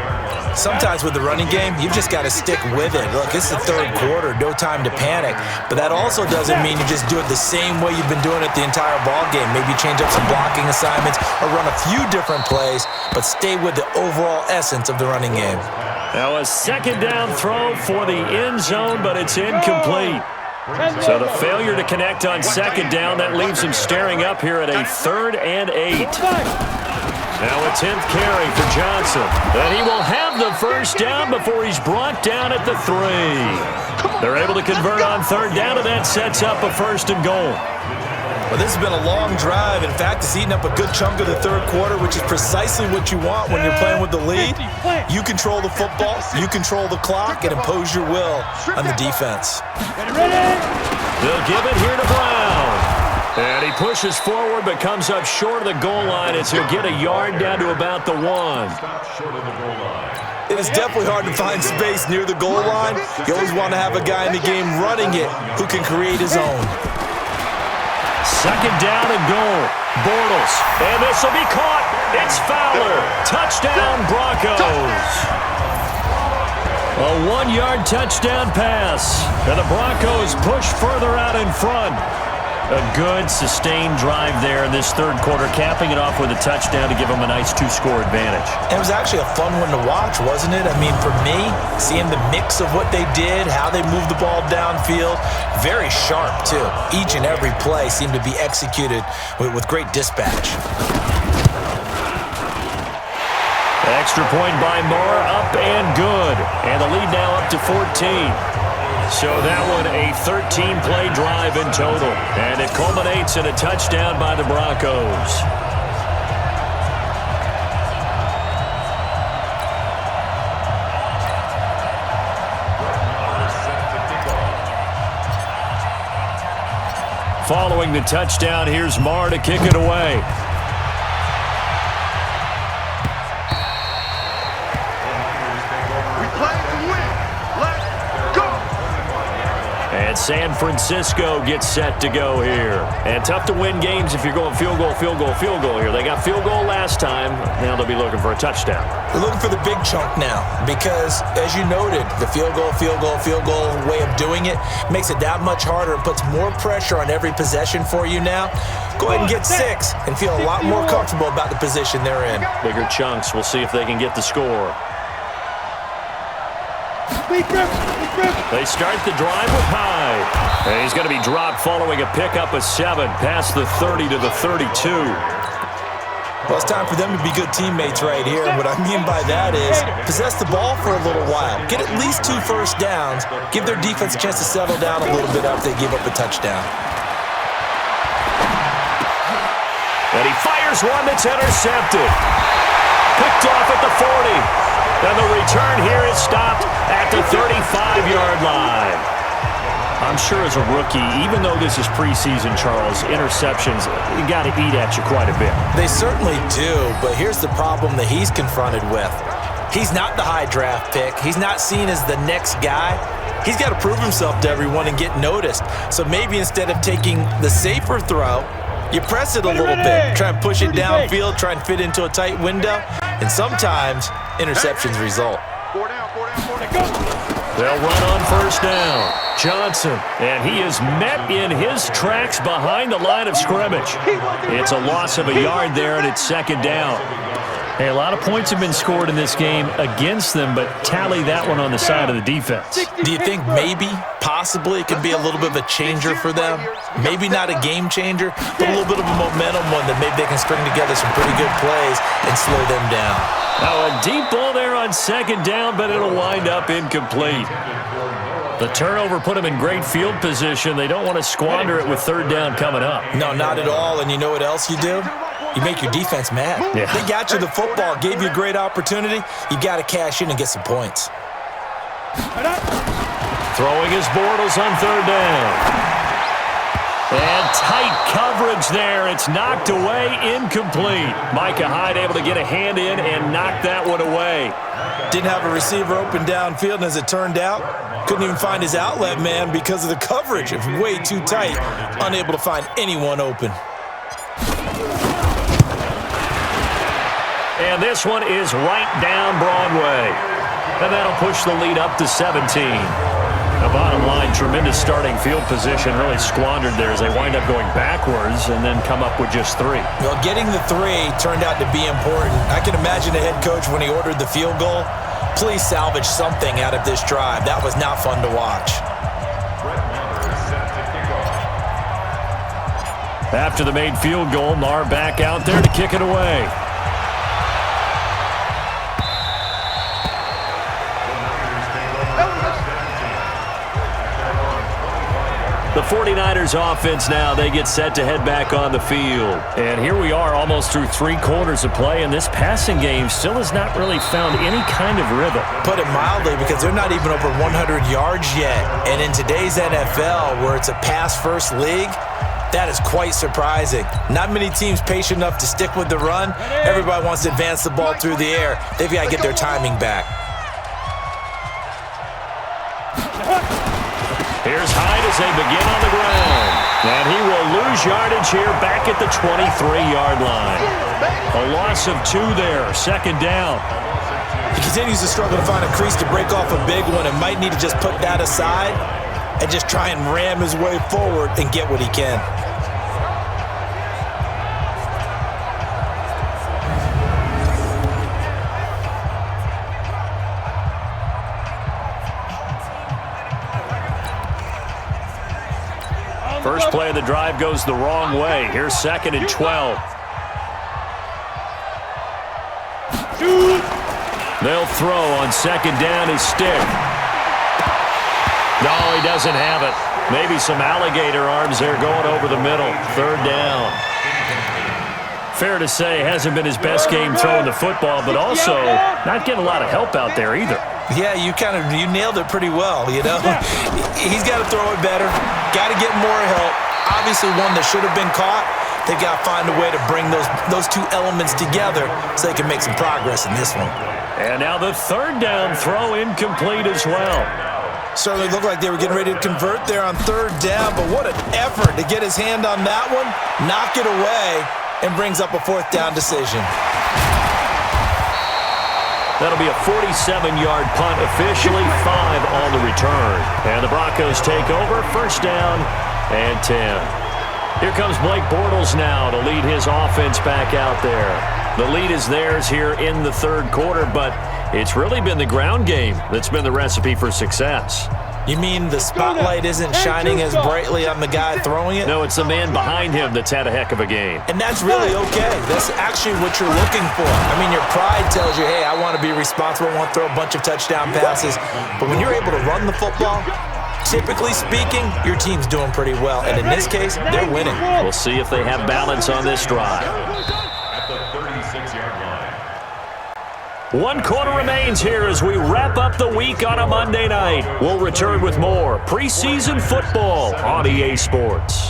Sometimes with the running game, you've just got to stick with it. Look, it's the third quarter, no time to panic. But that also doesn't mean you just do it the same way you've been doing it the entire ball game. Maybe change up some blocking assignments or run a few different plays, but stay with the overall essence of the running game. Now a second down throw for the end zone, but it's incomplete. So the failure to connect on second down, that leaves him staring up here at a 3rd and 8. Now a 10th carry for Johnson. And he will have the first down before he's brought down at the 3. They're able to convert on 3rd down, and that sets up a 1st and goal. Well, this has been a long drive. In fact, it's eaten up a good chunk of the third quarter, which is precisely what you want when you're playing with the lead. You control the football, you control the clock, and impose your will on the defense. They'll give it here to Brown. And he pushes forward but comes up short of the goal line as he'll get a yard down to about the 1. It is definitely hard to find space near the goal line. You always want to have a guy in the game running it who can create his own. Second down and goal. Bortles. And this will be caught. It's Fowler. Touchdown, Broncos. A 1-yard touchdown pass. And the Broncos push further out in front. A good, sustained drive there in this third quarter, capping it off with a touchdown to give them a nice 2-score advantage. It was actually a fun one to watch, wasn't it? I mean, for me, seeing the mix of what they did, how they moved the ball downfield, very sharp, too. Each and every play seemed to be executed with great dispatch. Extra point by Moore, up and good. And the lead now up to 14. So that one a 13-play drive in total. And it culminates in a touchdown by the Broncos. Following the touchdown, here's Marr to kick it away. And San Francisco gets set to go here. And tough to win games if you're going field goal, field goal, field goal here. They got field goal last time. Now they'll be looking for a touchdown. They're looking for the big chunk now because, as you noted, the field goal way of doing it makes it that much harder and puts more pressure on every possession for you now. Go ahead and get 6 and feel a lot more comfortable about the position they're in. Bigger chunks. We'll see if they can get the score. They start the drive with Hyde. And he's going to be dropped following a pickup of 7 past the 30 to the 32. Well, it's time for them to be good teammates right here. And what I mean by that is possess the ball for a little while. Get at least 2 first downs. Give their defense a chance to settle down a little bit after they give up a touchdown. And he fires one that's intercepted. Picked off at the 40. And the return here is stopped at the 35-yard line. I'm sure as a rookie, even though this is preseason, Charles, interceptions, you got to eat at you quite a bit. They certainly do, but here's the problem that he's confronted with. He's not the high draft pick. He's not seen as the next guy. He's got to prove himself to everyone and get noticed. So maybe instead of taking the safer throw, you press it a little bit, try and push it downfield, try and fit into a tight window, and sometimes interceptions result. They'll run on first down. Johnson, and he is met in his tracks behind the line of scrimmage. It's a loss of a yard there, and it's second down. Hey, a lot of points have been scored in this game against them, but tally that one on the side of the defense. Do you think maybe, possibly, it could be a little bit of a changer for them? Maybe not a game changer, but a little bit of a momentum one that maybe they can string together some pretty good plays and slow them down. Now a deep ball there on second down, but it'll wind up incomplete. The turnover put them in great field position. They don't want to squander it with third down coming up. No, not at all. And you know what else you do? You make your defense mad. Yeah. They got you the football, gave you a great opportunity. You got to cash in and get some points. Throwing his Bortles on third down. And tight coverage there. It's knocked away, incomplete. Micah Hyde able to get a hand in and knock that one away. Didn't have a receiver open downfield, and as it turned out, couldn't even find his outlet man because of the coverage. It was way too tight, unable to find anyone open. And this one is right down Broadway. And that'll push the lead up to 17. The bottom line, tremendous starting field position, really squandered there as they wind up going backwards and then come up with just 3. Well, getting the 3 turned out to be important. I can imagine the head coach when he ordered the field goal. Please salvage something out of this drive. That was not fun to watch. After the made field goal, Marr back out there to kick it away. The 49ers offense now, they get set to head back on the field. And here we are almost through 3 quarters of play, and this passing game still has not really found any kind of rhythm. Put it mildly, because they're not even over 100 yards yet. And in today's NFL, where it's a pass-first league, that is quite surprising. Not many teams patient enough to stick with the run. Everybody wants to advance the ball through the air. They've got to get their timing back. Here's Hyde as they begin on the ground. And he will lose yardage here back at the 23-yard line. A loss of 2 there, second down. He continues to struggle to find a crease to break off a big one and might need to just put that aside and just try and ram his way forward and get what he can. First play of the drive goes the wrong way. Here's 2nd and 12. They'll throw on second down his stick. No, he doesn't have it. Maybe some alligator arms there going over the middle. Third down. Fair to say, hasn't been his best game throwing the football, but also not getting a lot of help out there either. Yeah, you nailed it pretty well, you know. He's got to throw it better. Got to get more help. Obviously one that should have been caught. They've got to find a way to bring those 2 elements together so they can make some progress in this one. And now the third down throw incomplete as well. Certainly looked like they were getting ready to convert there on third down, but what an effort to get his hand on that one, knock it away, and brings up a 4th down decision. That'll be a 47-yard punt, officially 5 on the return. And the Broncos take over, first down and 10. Here comes Blake Bortles now to lead his offense back out there. The lead is theirs here in the third quarter, but it's really been the ground game that's been the recipe for success. You mean the spotlight isn't shining as brightly on the guy throwing it? No, it's the man behind him that's had a heck of a game. And that's really okay. That's actually what you're looking for. I mean, your pride tells you, hey, I want to be responsible. I want to throw a bunch of touchdown passes. But when you're able to run the football, typically speaking, your team's doing pretty well. And in this case, they're winning. We'll see if they have balance on this drive. At the 36-yard line. 1 quarter remains here as we wrap up the week on a Monday night. We'll return with more preseason football on EA Sports.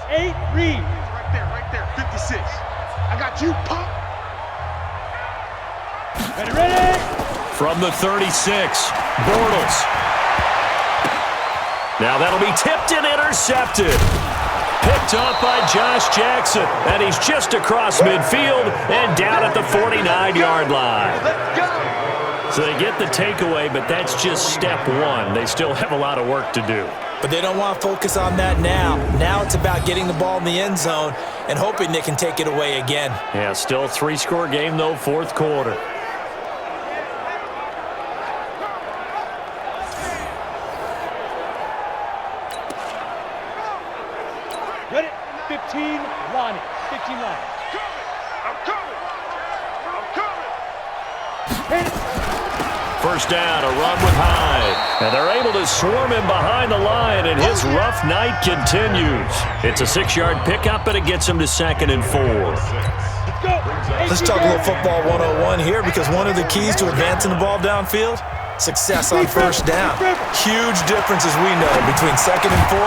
Eight, read. Right there, 56. I got you, pop. Ready. From the 36, Bortles. Now that'll be tipped and intercepted. Picked up by Josh Jackson, and he's just across midfield and down at the 49-yard line. Let's go. So they get the takeaway, but that's just step one. They still have a lot of work to do. But they don't want to focus on that now. Now it's about getting the ball in the end zone and hoping they can take it away again. Yeah, still a 3-score game, though, fourth quarter. Ready? 15, Lonnie. 15, Lonnie. I'm coming. Hit it. First down, a run with Hyde. And they're able to swarm him behind the line, and his rough night continues. It's a 6-yard pickup, and it gets him to 2nd and 4. Let's talk a little football 101 here, because one of the keys to advancing the ball downfield, success on first down. Huge difference, as we know, between 2nd and 4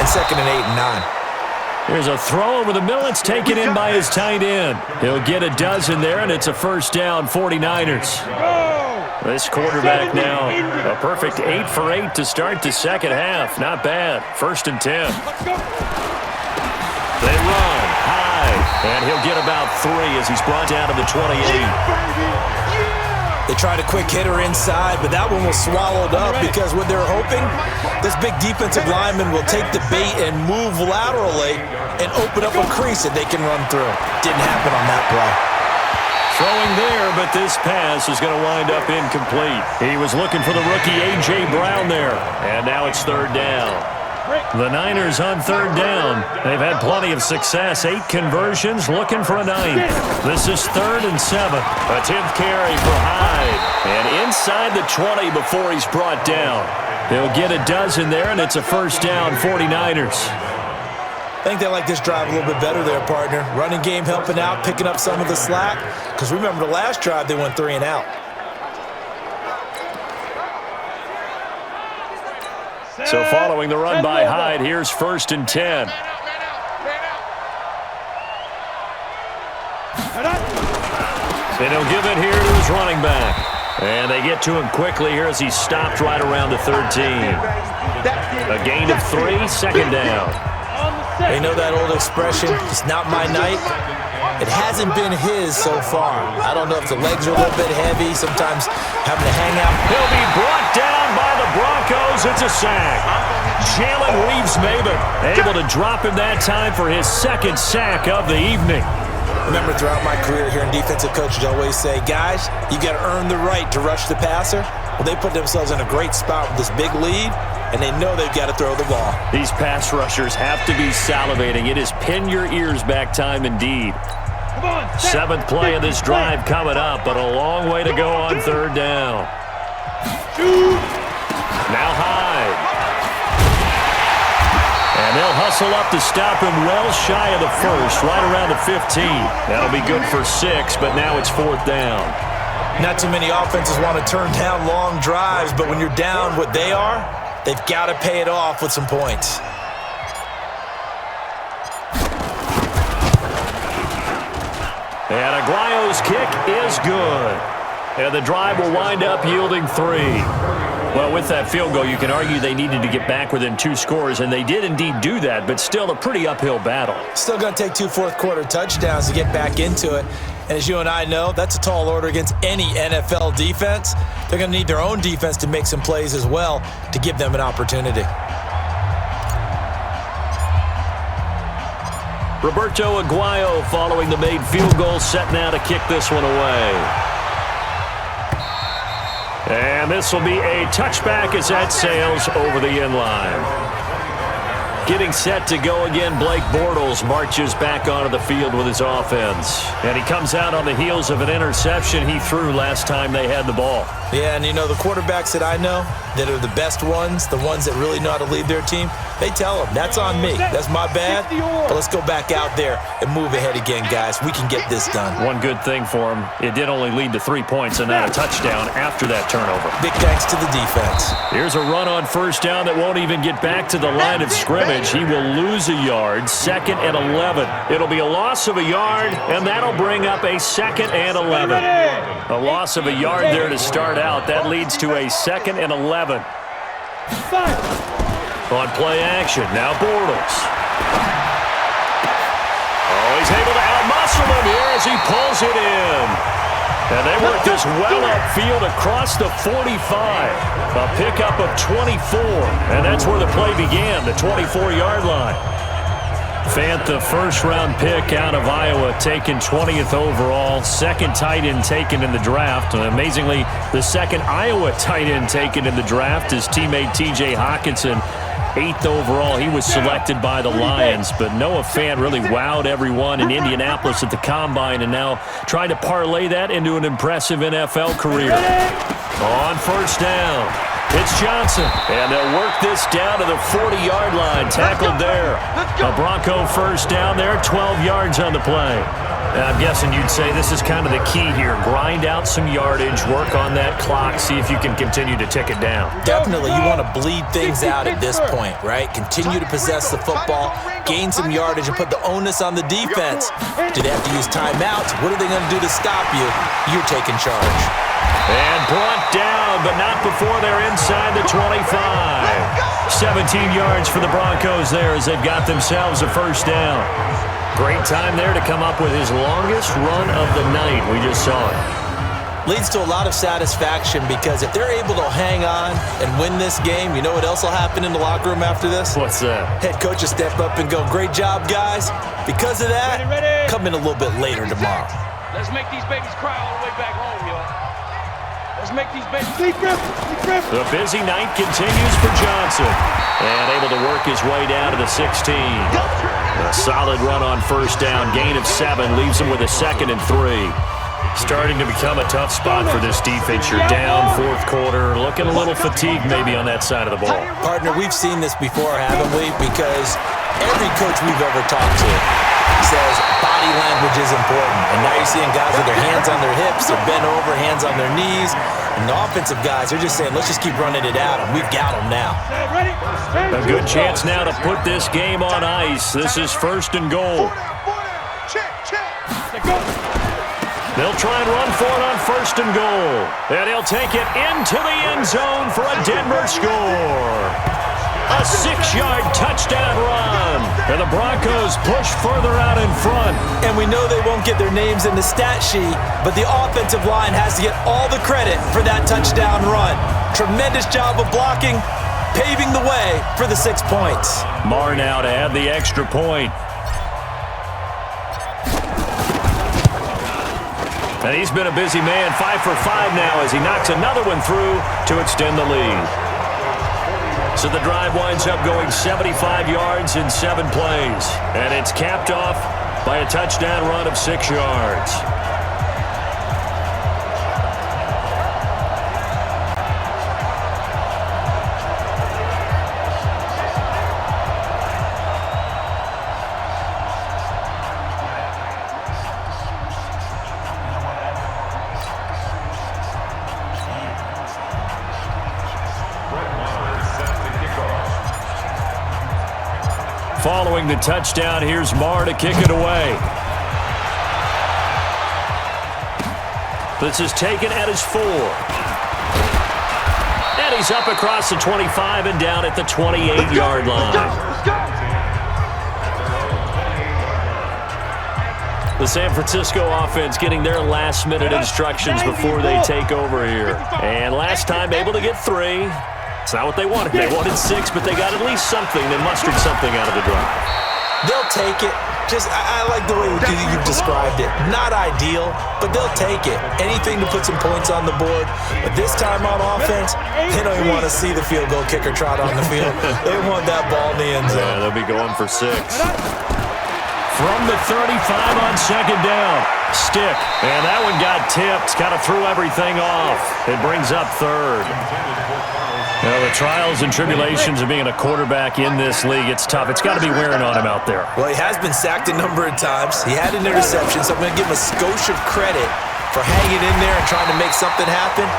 and 2nd and 8 and 9. Here's a throw over the middle. It's taken in by his tight end. He'll get a dozen there, and it's a first down, 49ers. This quarterback now, a perfect 8 for 8 to start the second half. Not bad. 1st and 10. They run high, and he'll get about 3 as he's brought down to the 28. They tried a quick hitter inside, but that one was swallowed up because what they're hoping, this big defensive lineman will take the bait and move laterally and open up a crease that they can run through. Didn't happen on that play. Throwing there, but this pass is going to wind up incomplete. He was looking for the rookie A.J. Brown there, and now it's 3rd down. The Niners on 3rd down. They've had plenty of success. 8 conversions, looking for a 9th. This is 3rd and 7. A 10th carry for Hyde. And inside the 20 before he's brought down. He'll get a dozen there, and it's a first down, 49ers. I think they like this drive a little bit better there, partner. Running game helping out, picking up some of the slack. Because remember the last drive, they went 3 and out. So following the run by Hyde, here's 1st and 10. And he'll give it here to his running back. And they get to him quickly here as he's stopped right around the 13. A gain of 3, 2nd down. They know that old expression, it's not my night. It hasn't been his so far. I don't know if the legs are a little bit heavy, sometimes having to hang out. He'll be brought down by the Broncos. It's a sack. Jalen Reeves-Maybin able to drop him that time for his 2nd sack of the evening. Remember, throughout my career here in defensive coaches, I always say, guys, you got to earn the right to rush the passer. Well, they put themselves in a great spot with this big lead, and they know they've got to throw the ball. These pass rushers have to be salivating. It is pin your ears back time indeed. 7th play of this drive coming up, but a long way to go on 3rd down. Now Hyde. And they'll hustle up to stop him well shy of the 1st, right around the 15. That'll be good for 6, but now it's 4th down. Not too many offenses want to turn down long drives, but when you're down what they are, they've got to pay it off with some points. And Aguayo's kick is good. And the drive will wind up yielding 3. Well, with that field goal, you can argue they needed to get back within 2 scores, and they did indeed do that, but still a pretty uphill battle. Still going to take 2 fourth-quarter touchdowns to get back into it. And as you and I know, that's a tall order against any NFL defense. They're going to need their own defense to make some plays as well to give them an opportunity. Roberto Aguayo following the made field goal, set now to kick this one away. And this will be a touchback as that sails over the end line. Getting set to go again, Blake Bortles marches back onto the field with his offense. And he comes out on the heels of an interception he threw last time they had the ball. Yeah, and you know, the quarterbacks that I know that are the best ones, the ones that really know how to lead their team, they tell them, that's on me. That's my bad. But let's go back out there and move ahead again, guys. We can get this done. One good thing for him, it did only lead to 3 points and not a touchdown after that turnover. Big thanks to the defense. Here's a run on first down that won't even get back to the line of scrimmage. He will lose a yard, 2nd and 11. It'll be a loss of a yard, and that'll bring up a 2nd and 11. A loss of a yard there to start out. That leads to a 2nd and 11. On play action, now Bortles. Oh, he's able to outmuscle him here as he pulls it in. And they work this well upfield across the 45. A pickup of 24. And that's where the play began, the 24-yard line. Fant, the first-round pick out of Iowa, taken 20th overall. Second tight end taken in the draft. And amazingly, the second Iowa tight end taken in the draft is teammate T.J. Hockenson. 8th overall, he was selected by the Lions, but Noah Fant really wowed everyone in Indianapolis at the Combine and now trying to parlay that into an impressive NFL career. On first down, it's Johnson, and they'll work this down to the 40-yard line, tackled there. A Bronco first down there, 12 yards on the play. I'm guessing you'd say this is kind of the key here. Grind out some yardage, work on that clock, see if you can continue to tick it down. Definitely, you want to bleed things out at this point, right? Continue to possess the football, gain some yardage, and put the onus on the defense. Do they have to use timeouts? What are they going to do to stop you? You're taking charge. And brought down, but not before they're inside the 25. 17 yards for the Broncos there as they've got themselves a first down. Great time there to come up with his longest run of the night. We just saw it. Leads to a lot of satisfaction because if they're able to hang on and win this game, you know what else will happen in the locker room after this? What's that? Head coach will step up and go, "Great job, guys." Because of that, come in a little bit later tomorrow. Let's make these babies cry all the way back home, y'all. Let's make these babies. Deep grip. The busy night continues for Johnson. And able to work his way down to the 16. A solid run on first down. Gain of 7 leaves him with a 2nd and 3. Starting to become a tough spot for this defense. You're down fourth quarter. Looking a little fatigued maybe on that side of the ball. Partner, we've seen this before, haven't we? Because every coach we've ever talked to says body language is important. And now you're seeing guys with their hands on their hips, they're bent over, hands on their knees. And the offensive guys, they're just saying, let's just keep running it out, and we've got them now. A good chance now to put this game on ice. This is first and goal. They'll try and run for it on first and goal. And he'll take it into the end zone for a Denver score. A 6-yard touchdown run. And the Broncos push further out in front. And we know they won't get their names in the stat sheet, but the offensive line has to get all the credit for that touchdown run. Tremendous job of blocking, paving the way for the 6 points. Marr now to add the extra point. And he's been a busy man, 5 for 5 now as he knocks another one through to extend the lead. So the drive winds up going 75 yards in 7 plays. And it's capped off by a touchdown run of 6 yards. Following the touchdown, here's Marr to kick it away. This is taken at his 4. And he's up across the 25 and down at the 28-yard line. The San Francisco offense getting their last-minute instructions before they take over here. And last time able to get 3. It's not what they wanted. They wanted 6, but they got at least something. They mustered something out of the drive. They'll take it. I like the way you've described it. Not ideal, but they'll take it. Anything to put some points on the board. But this time on offense, they don't even want to see the field goal kicker trot on the field. They want that ball in the end zone. Yeah, they'll be going for 6. From the 35 on second down. Stick. And that one got tipped. Kind of threw everything off. It brings up 3rd. You know, the trials and tribulations of being a quarterback in this league, it's tough. It's got to be wearing on him out there. Well, he has been sacked a number of times. He had an interception, so I'm going to give him a skosh of credit for hanging in there and trying to make something happen,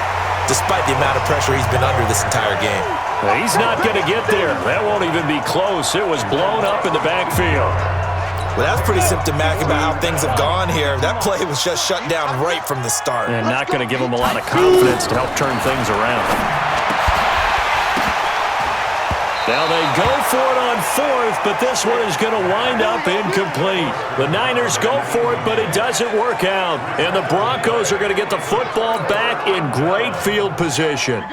despite the amount of pressure he's been under this entire game. Well, he's not going to get there. That won't even be close. It was blown up in the backfield. Well, that's pretty symptomatic about how things have gone here. That play was just shut down right from the start. And not going to give him a lot of confidence to help turn things around. Now they go for it on fourth, but this one is going to wind up incomplete. The Niners go for it, but it doesn't work out. And the Broncos are going to get the football back in great field position.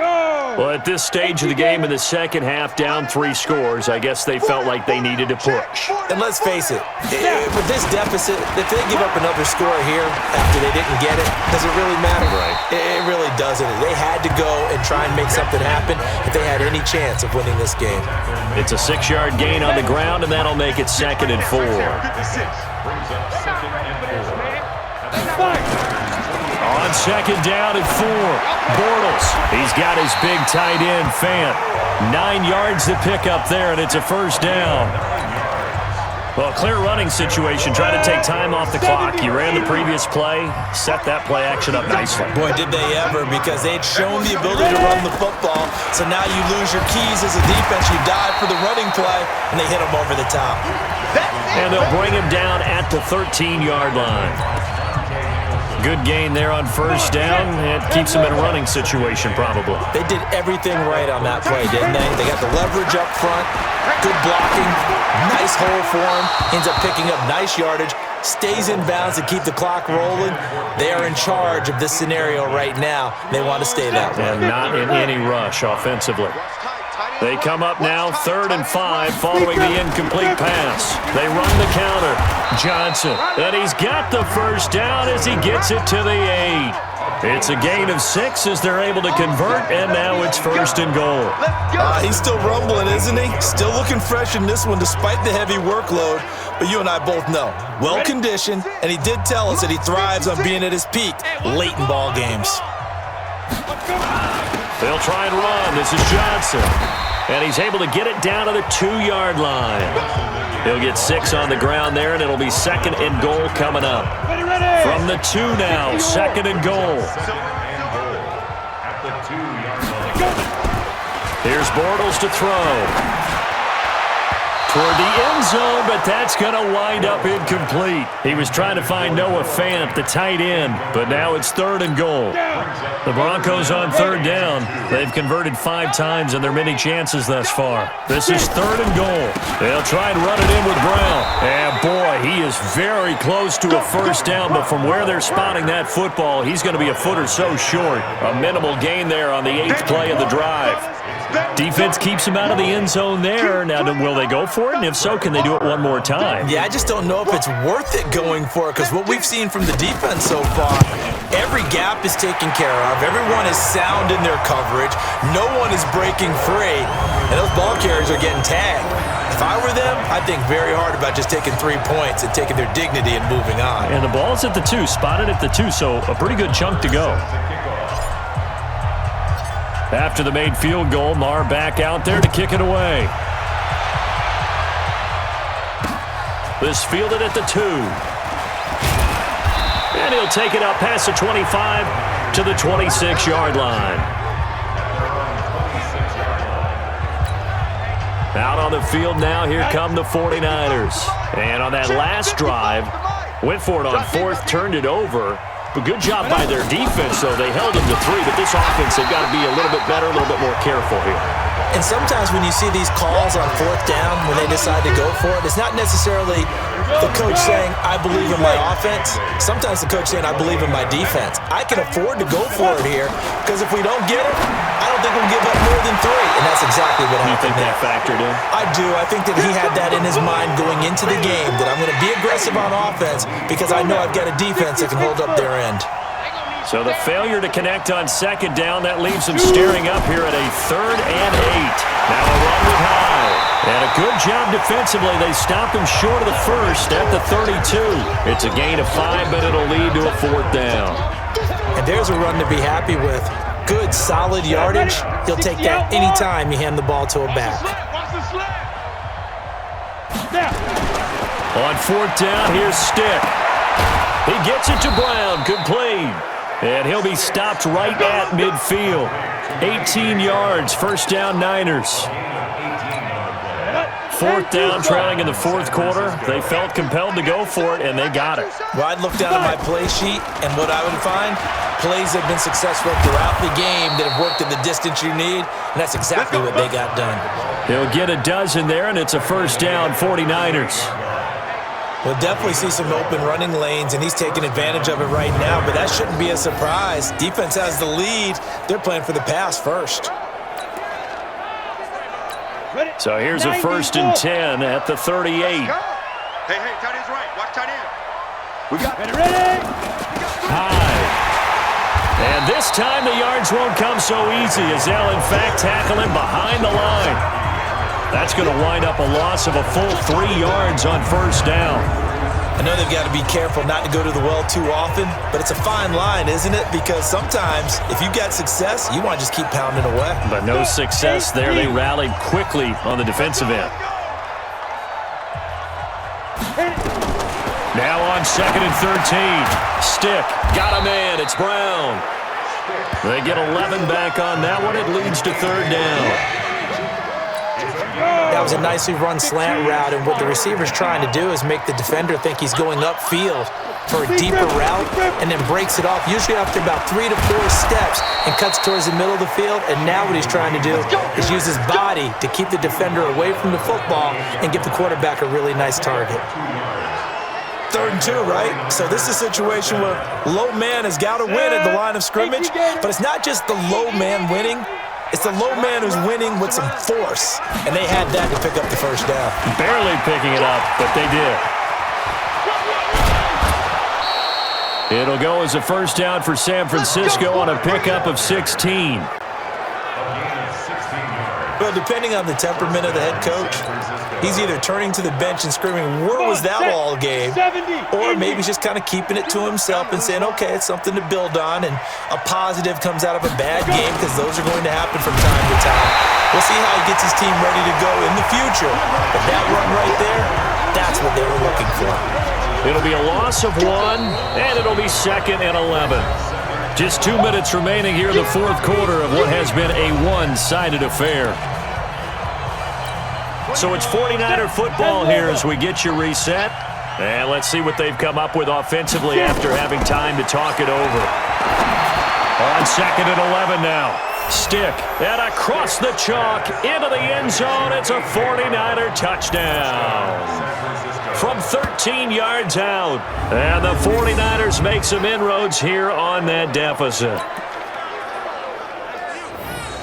Well, at this stage of the game in the second half, down 3 scores, I guess they felt like they needed to push. And let's face it, with this deficit, if they give up another score here after they didn't get it, does it really matter? Right. It really doesn't. They had to go and try and make something happen if they had any chance of winning this game. It's a 6-yard gain on the ground, and that'll make it 2nd and 4. On 2nd down and 4, Bortles. He's got his big tight end, Fant. 9 yards to pick up there, and it's a 1st down. Well, clear running situation, trying to take time off the clock. You ran the previous play, set that play action up nicely. Boy, did they ever, because they'd shown the ability to run the football. So now you lose your keys as a defense. You dive for the running play, and they hit him over the top. And they'll bring him down at the 13-yard line. Good gain there on 1st down. It keeps them in a running situation, probably. They did everything right on that play, didn't they? They got the leverage up front, good blocking, nice hole for him, ends up picking up nice yardage, stays in bounds to keep the clock rolling. They are in charge of this scenario right now. They want to stay that way. And not in any rush offensively. They come up now, 3rd and 5, following the incomplete pass. They run the counter. Johnson, and he's got the 1st down as he gets it to the 8. It's a gain of 6 as they're able to convert, and now it's 1st and goal. He's still rumbling, isn't he? Still looking fresh in this one despite the heavy workload. But you and I both know, well-conditioned, and he did tell us that he thrives on being at his peak late in ball games. They'll try and run. This is Johnson. And he's able to get it down to the 2-yard line. He'll get 6 on the ground there, and it'll be 2nd and goal coming up. From the 2 now, 2nd and goal. Here's Bortles to throw. Toward the end zone, but that's going to wind up incomplete. He was trying to find Noah Fant, the tight end, but now it's 3rd and goal. The Broncos on 3rd down. They've converted 5 times in their many chances thus far. This is 3rd and goal. They'll try and run it in with Brown. And boy, he is very close to a 1st down, but from where they're spotting that football, he's going to be a foot or so short. A minimal gain there on the 8th play of the drive. Defense keeps him out of the end zone there. Now, will they go for it? And if so, can they do it one more time? Yeah, I just don't know if it's worth it going for it, because what we've seen from the defense so far, every gap is taken care of. Everyone is sound in their coverage. No one is breaking free. And those ball carriers are getting tagged. If I were them, I'd think very hard about just taking 3 points and taking their dignity and moving on. And the ball's at the 2, spotted at the 2, so a pretty good chunk to go. After the made field goal, Marr back out there to kick it away. This fielded at the 2. And he'll take it up past the 25 to the 26-yard line. Out on the field now, here come the 49ers. And on that last drive, went for it on 4th, turned it over. But good job by their defense, though. They held them to 3, but this offense, they've got to be a little bit better, a little bit more careful here. And sometimes when you see these calls on 4th down, when they decide to go for it, it's not necessarily the coach saying, I believe in my offense. Sometimes the coach saying, I believe in my defense. I can afford to go for it here, because if we don't get it, I don't think we'll give up more than 3. And that's exactly what happened. You think that factored in? I do. I think that he had that in his mind going into the game, that I'm going to be aggressive on offense because I know I've got a defense that can hold up their end. So the failure to connect on 2nd down, that leaves them staring up here at a 3rd and 8. Now a run with High. And a good job defensively. They stopped him short of the 1st at the 32. It's a gain of 5, but it'll lead to a 4th down. And there's a run to be happy with. Good, solid yardage. He'll take that anytime you hand the ball to a back. On 4th down, here's Stick. He gets it to Brown, complete. And he'll be stopped right at midfield. 18 yards, 1st down Niners. 4th down, trailing in the 4th quarter. They felt compelled to go for it, and they got it. Well, I'd look down at my play sheet, and what I would find, plays that have been successful throughout the game that have worked at the distance you need, and that's exactly what they got done. He'll get a dozen there, and it's a first down, 49ers. We'll definitely see some open running lanes, and he's taking advantage of it right now, but that shouldn't be a surprise. Defense has the lead. They're playing for the pass first. So here's a first and 10 at the 38. Hey, tight end's right. Watch tight end. We got it. Ready? High. And this time the yards won't come so easy as they'll, in fact, tackle him behind the line. That's going to wind up a loss of a full 3 yards on first down. I know they've got to be careful not to go to the well too often, but it's a fine line, isn't it? Because sometimes if you got success, you want to just keep pounding away. But no success there. They rallied quickly on the defensive end. Now on second and 13. Stick. Got a man. It's Brown. They get 11 back on that one. It leads to third down. That was a nicely run slant route, and what the receiver's trying to do is make the defender think he's going upfield for a deeper route and then breaks it off, usually after about 3 to 4 steps, and cuts towards the middle of the field. And now what he's trying to do is use his body to keep the defender away from the football and give the quarterback a really nice target. 3rd and 2, right? So this is a situation where low man has got to win at the line of scrimmage, but it's not just the low man winning. It's the low man who's winning with some force, and they had that to pick up the first down. Barely picking it up, but they did. It'll go as a first down for San Francisco on a pickup of 16. Well, depending on the temperament of the head coach, he's either turning to the bench and screaming, "Where was that all game?" Or maybe he's just kind of keeping it to himself and saying, okay, it's something to build on, and a positive comes out of a bad game, because those are going to happen from time to time. We'll see how he gets his team ready to go in the future. But that run right there, that's what they were looking for. It'll be a loss of 1, and it'll be second and 11. Just 2 minutes remaining here in the fourth quarter of what has been a one-sided affair. So it's 49er football here as we get you reset. And let's see what they've come up with offensively after having time to talk it over. On second and 11 now. Stick, and across the chalk, into the end zone. It's a 49er touchdown. From 13 yards out. And the 49ers make some inroads here on that deficit.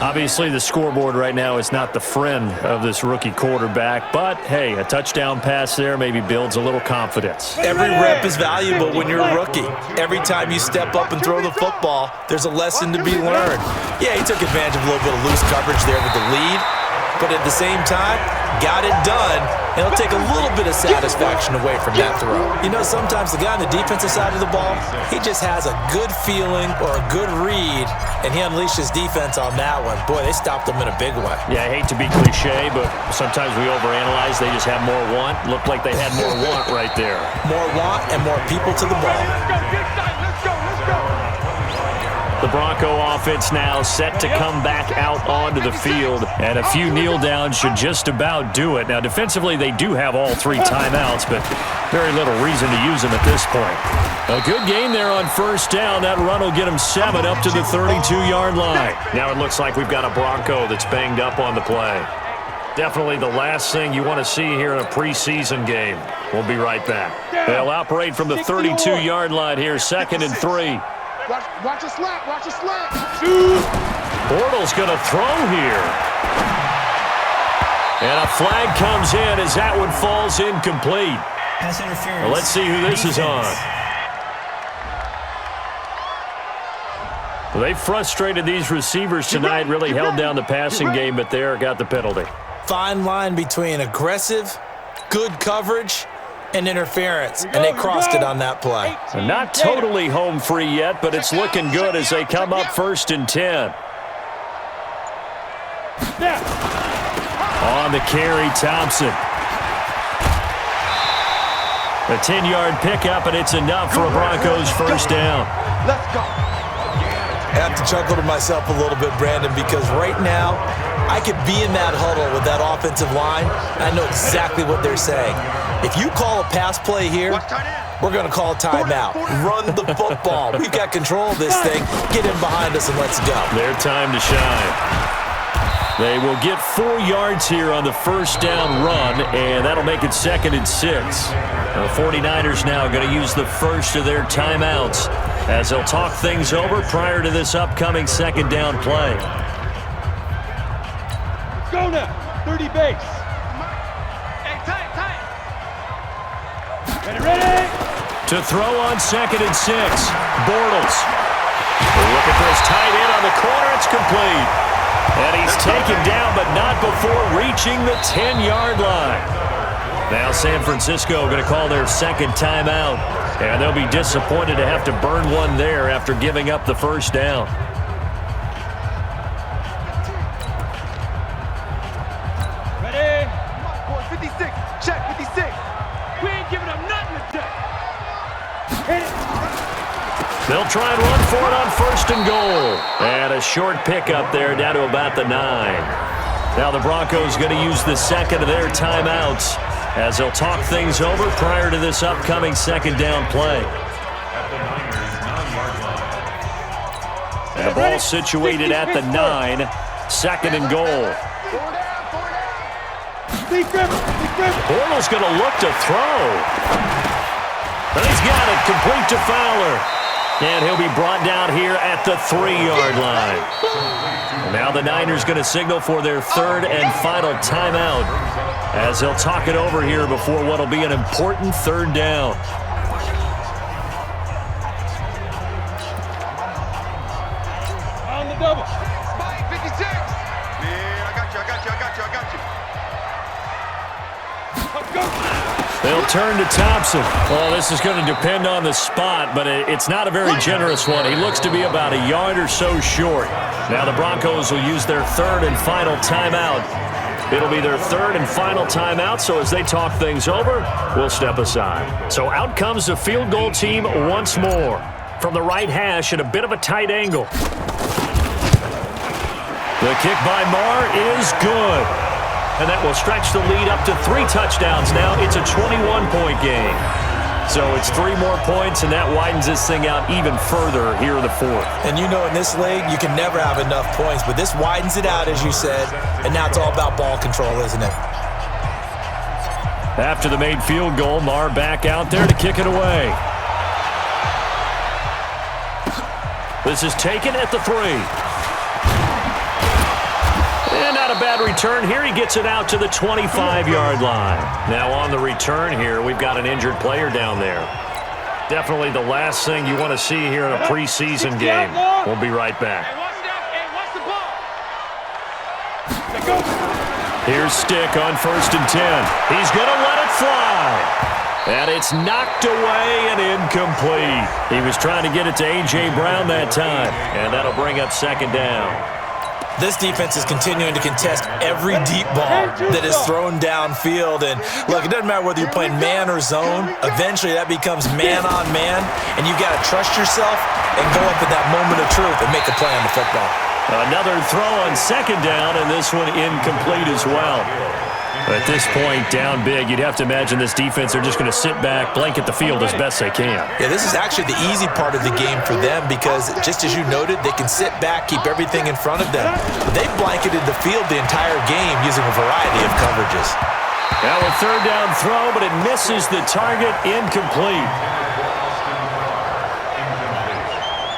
Obviously, the scoreboard right now is not the friend of this rookie quarterback, but, hey, a touchdown pass there maybe builds a little confidence. Every rep is valuable when you're a rookie. Every time you step up and throw the football, there's a lesson to be learned. Yeah, he took advantage of a little bit of loose coverage there with the lead, but at the same time, got it done, and it'll take a little bit of satisfaction away from that throw. You know, sometimes the guy on the defensive side of the ball, he just has a good feeling or a good read, and he unleashed his defense on that one. Boy, they stopped him in a big way. Yeah, I hate to be cliche, but sometimes we overanalyze. They just have more want. Looked like they had more want right there. More want and more people to the ball. The Bronco offense now set to come back out onto the field, and a few kneel downs should just about do it. Now, defensively, they do have all 3 timeouts, but very little reason to use them at this point. A good game there on first down. That run will get them 7 up to the 32-yard line. Now it looks like we've got a Bronco that's banged up on the play. Definitely the last thing you want to see here in a preseason game. We'll be right back. They'll operate from the 32-yard line here, 2nd and 3. Watch a slant. Watch a slant. Bortles going to throw here. And a flag comes in as that one falls incomplete. Pass interference. Well, let's see who this is on. Well, they frustrated these receivers tonight, really held down the passing game, but there got the penalty. Fine line between aggressive, good coverage, and interference, and they crossed it on that play. And not totally home free yet, but it's looking good as they come up 1st and 10. On the carry, Thompson. A 10-yard pickup, and it's enough for a Broncos first down. Let's go. I have to chuckle to myself a little bit, Brandon, because right now, I could be in that huddle with that offensive line, and I know exactly what they're saying. If you call a pass play here, we're going to call a timeout. Run the football. We've got control of this thing. Get in behind us and let's go. Their time to shine. They will get 4 yards here on the first down run, and that'll make it 2nd and 6. The 49ers now going to use the first of their timeouts as they'll talk things over prior to this upcoming 2nd down play. Let's go now. 30 base. Hey, tight. Ready? To throw on 2nd and 6, Bortles. Looking for his tight end on the corner. It's complete. And he's taken down, but not before reaching the 10-yard line. Now San Francisco going to call their 2nd timeout, and they'll be disappointed to have to burn one there after giving up the first down. Ready? 56. Check 56. We ain't giving up nothing today. Hit it. They'll try and run for it on 1st and goal. And a short pickup there down to about the 9. Now the Broncos going to use the 2nd of their timeouts as they'll talk things over prior to this upcoming 2nd down play. And the ball situated at the 9, 2nd and goal. Bortles going to look to throw. And he's got it complete to Fowler. And he'll be brought down here at the 3-yard line. Now the Niners going to signal for their 3rd and final timeout as they'll talk it over here before what will be an important 3rd down. On the double. Spike 56. Yeah, I got you. Let's go. They'll turn to Thompson. Well, this is going to depend on the spot, but it's not a very generous one. He looks to be about a yard or so short. Now the Broncos will use their 3rd and final timeout. It'll be their 3rd and final timeout, so as they talk things over, we'll step aside. So out comes the field goal team once more. From the right hash at a bit of a tight angle. The kick by Marr is good. And that will stretch the lead up to 3 touchdowns now. It's a 21-point game. So it's 3 more points, and that widens this thing out even further here in the 4th. And you know in this league, you can never have enough points, but this widens it out, as you said, and now it's all about ball control, isn't it? After the made field goal, Marr back out there to kick it away. This is taken at the 3. And not a bad return here. He gets it out to the 25-yard line. Now on the return here, we've got an injured player down there. Definitely the last thing you want to see here in a preseason game. We'll be right back. Here's Stick on 1st and 10. He's going to let it fly. And it's knocked away and incomplete. He was trying to get it to A.J. Brown that time. And that'll bring up 2nd down. This defense is continuing to contest every deep ball that is thrown downfield. And look, it doesn't matter whether you're playing man or zone. Eventually, that becomes man on man. And you've got to trust yourself and go up at that moment of truth and make a play on the football. Another throw on 2nd down, and this one incomplete as well. At this point, down big, you'd have to imagine this defense, they're just going to sit back, blanket the field as best they can. Yeah, this is actually the easy part of the game for them because, just as you noted, they can sit back, keep everything in front of them. But they've blanketed the field the entire game using a variety of coverages. Now a 3rd down throw, but it misses the target, incomplete.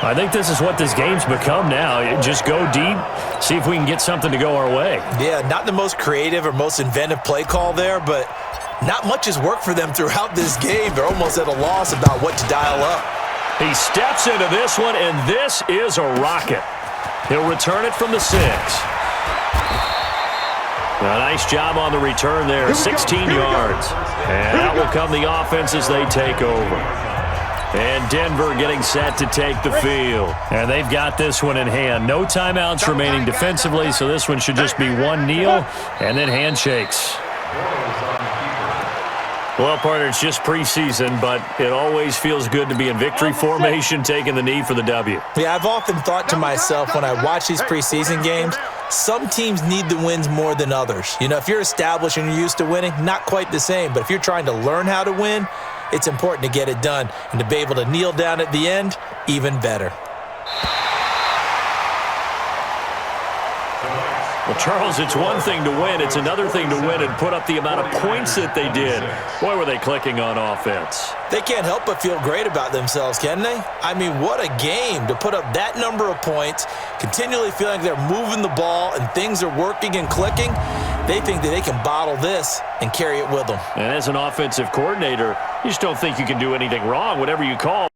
I think this is what this game's become now. Just go deep, see if we can get something to go our way. Yeah, not the most creative or most inventive play call there, but not much has worked for them throughout this game. They're almost at a loss about what to dial up. He steps into this one, and this is a rocket. He'll return it from the 6. A nice job on the return there, 16 yards. And out will come the offense as they take over. And Denver getting set to take the field. And they've got this one in hand. No timeouts remaining defensively, so this one should just be one kneel and then handshakes. Well, partner, it's just preseason, but it always feels good to be in victory formation, taking the knee for the W. Yeah, I've often thought to myself when I watch these preseason games, some teams need the wins more than others. You know, if you're established and you're used to winning, not quite the same. But if you're trying to learn how to win, it's important to get it done. And to be able to kneel down at the end, even better. Well, Charles, it's one thing to win. It's another thing to win and put up the amount of points that they did. Boy, were they clicking on offense. They can't help but feel great about themselves, can they? I mean, what a game to put up that number of points, continually feeling like they're moving the ball and things are working and clicking. They think that they can bottle this and carry it with them. And as an offensive coordinator, you just don't think you can do anything wrong, whatever you call.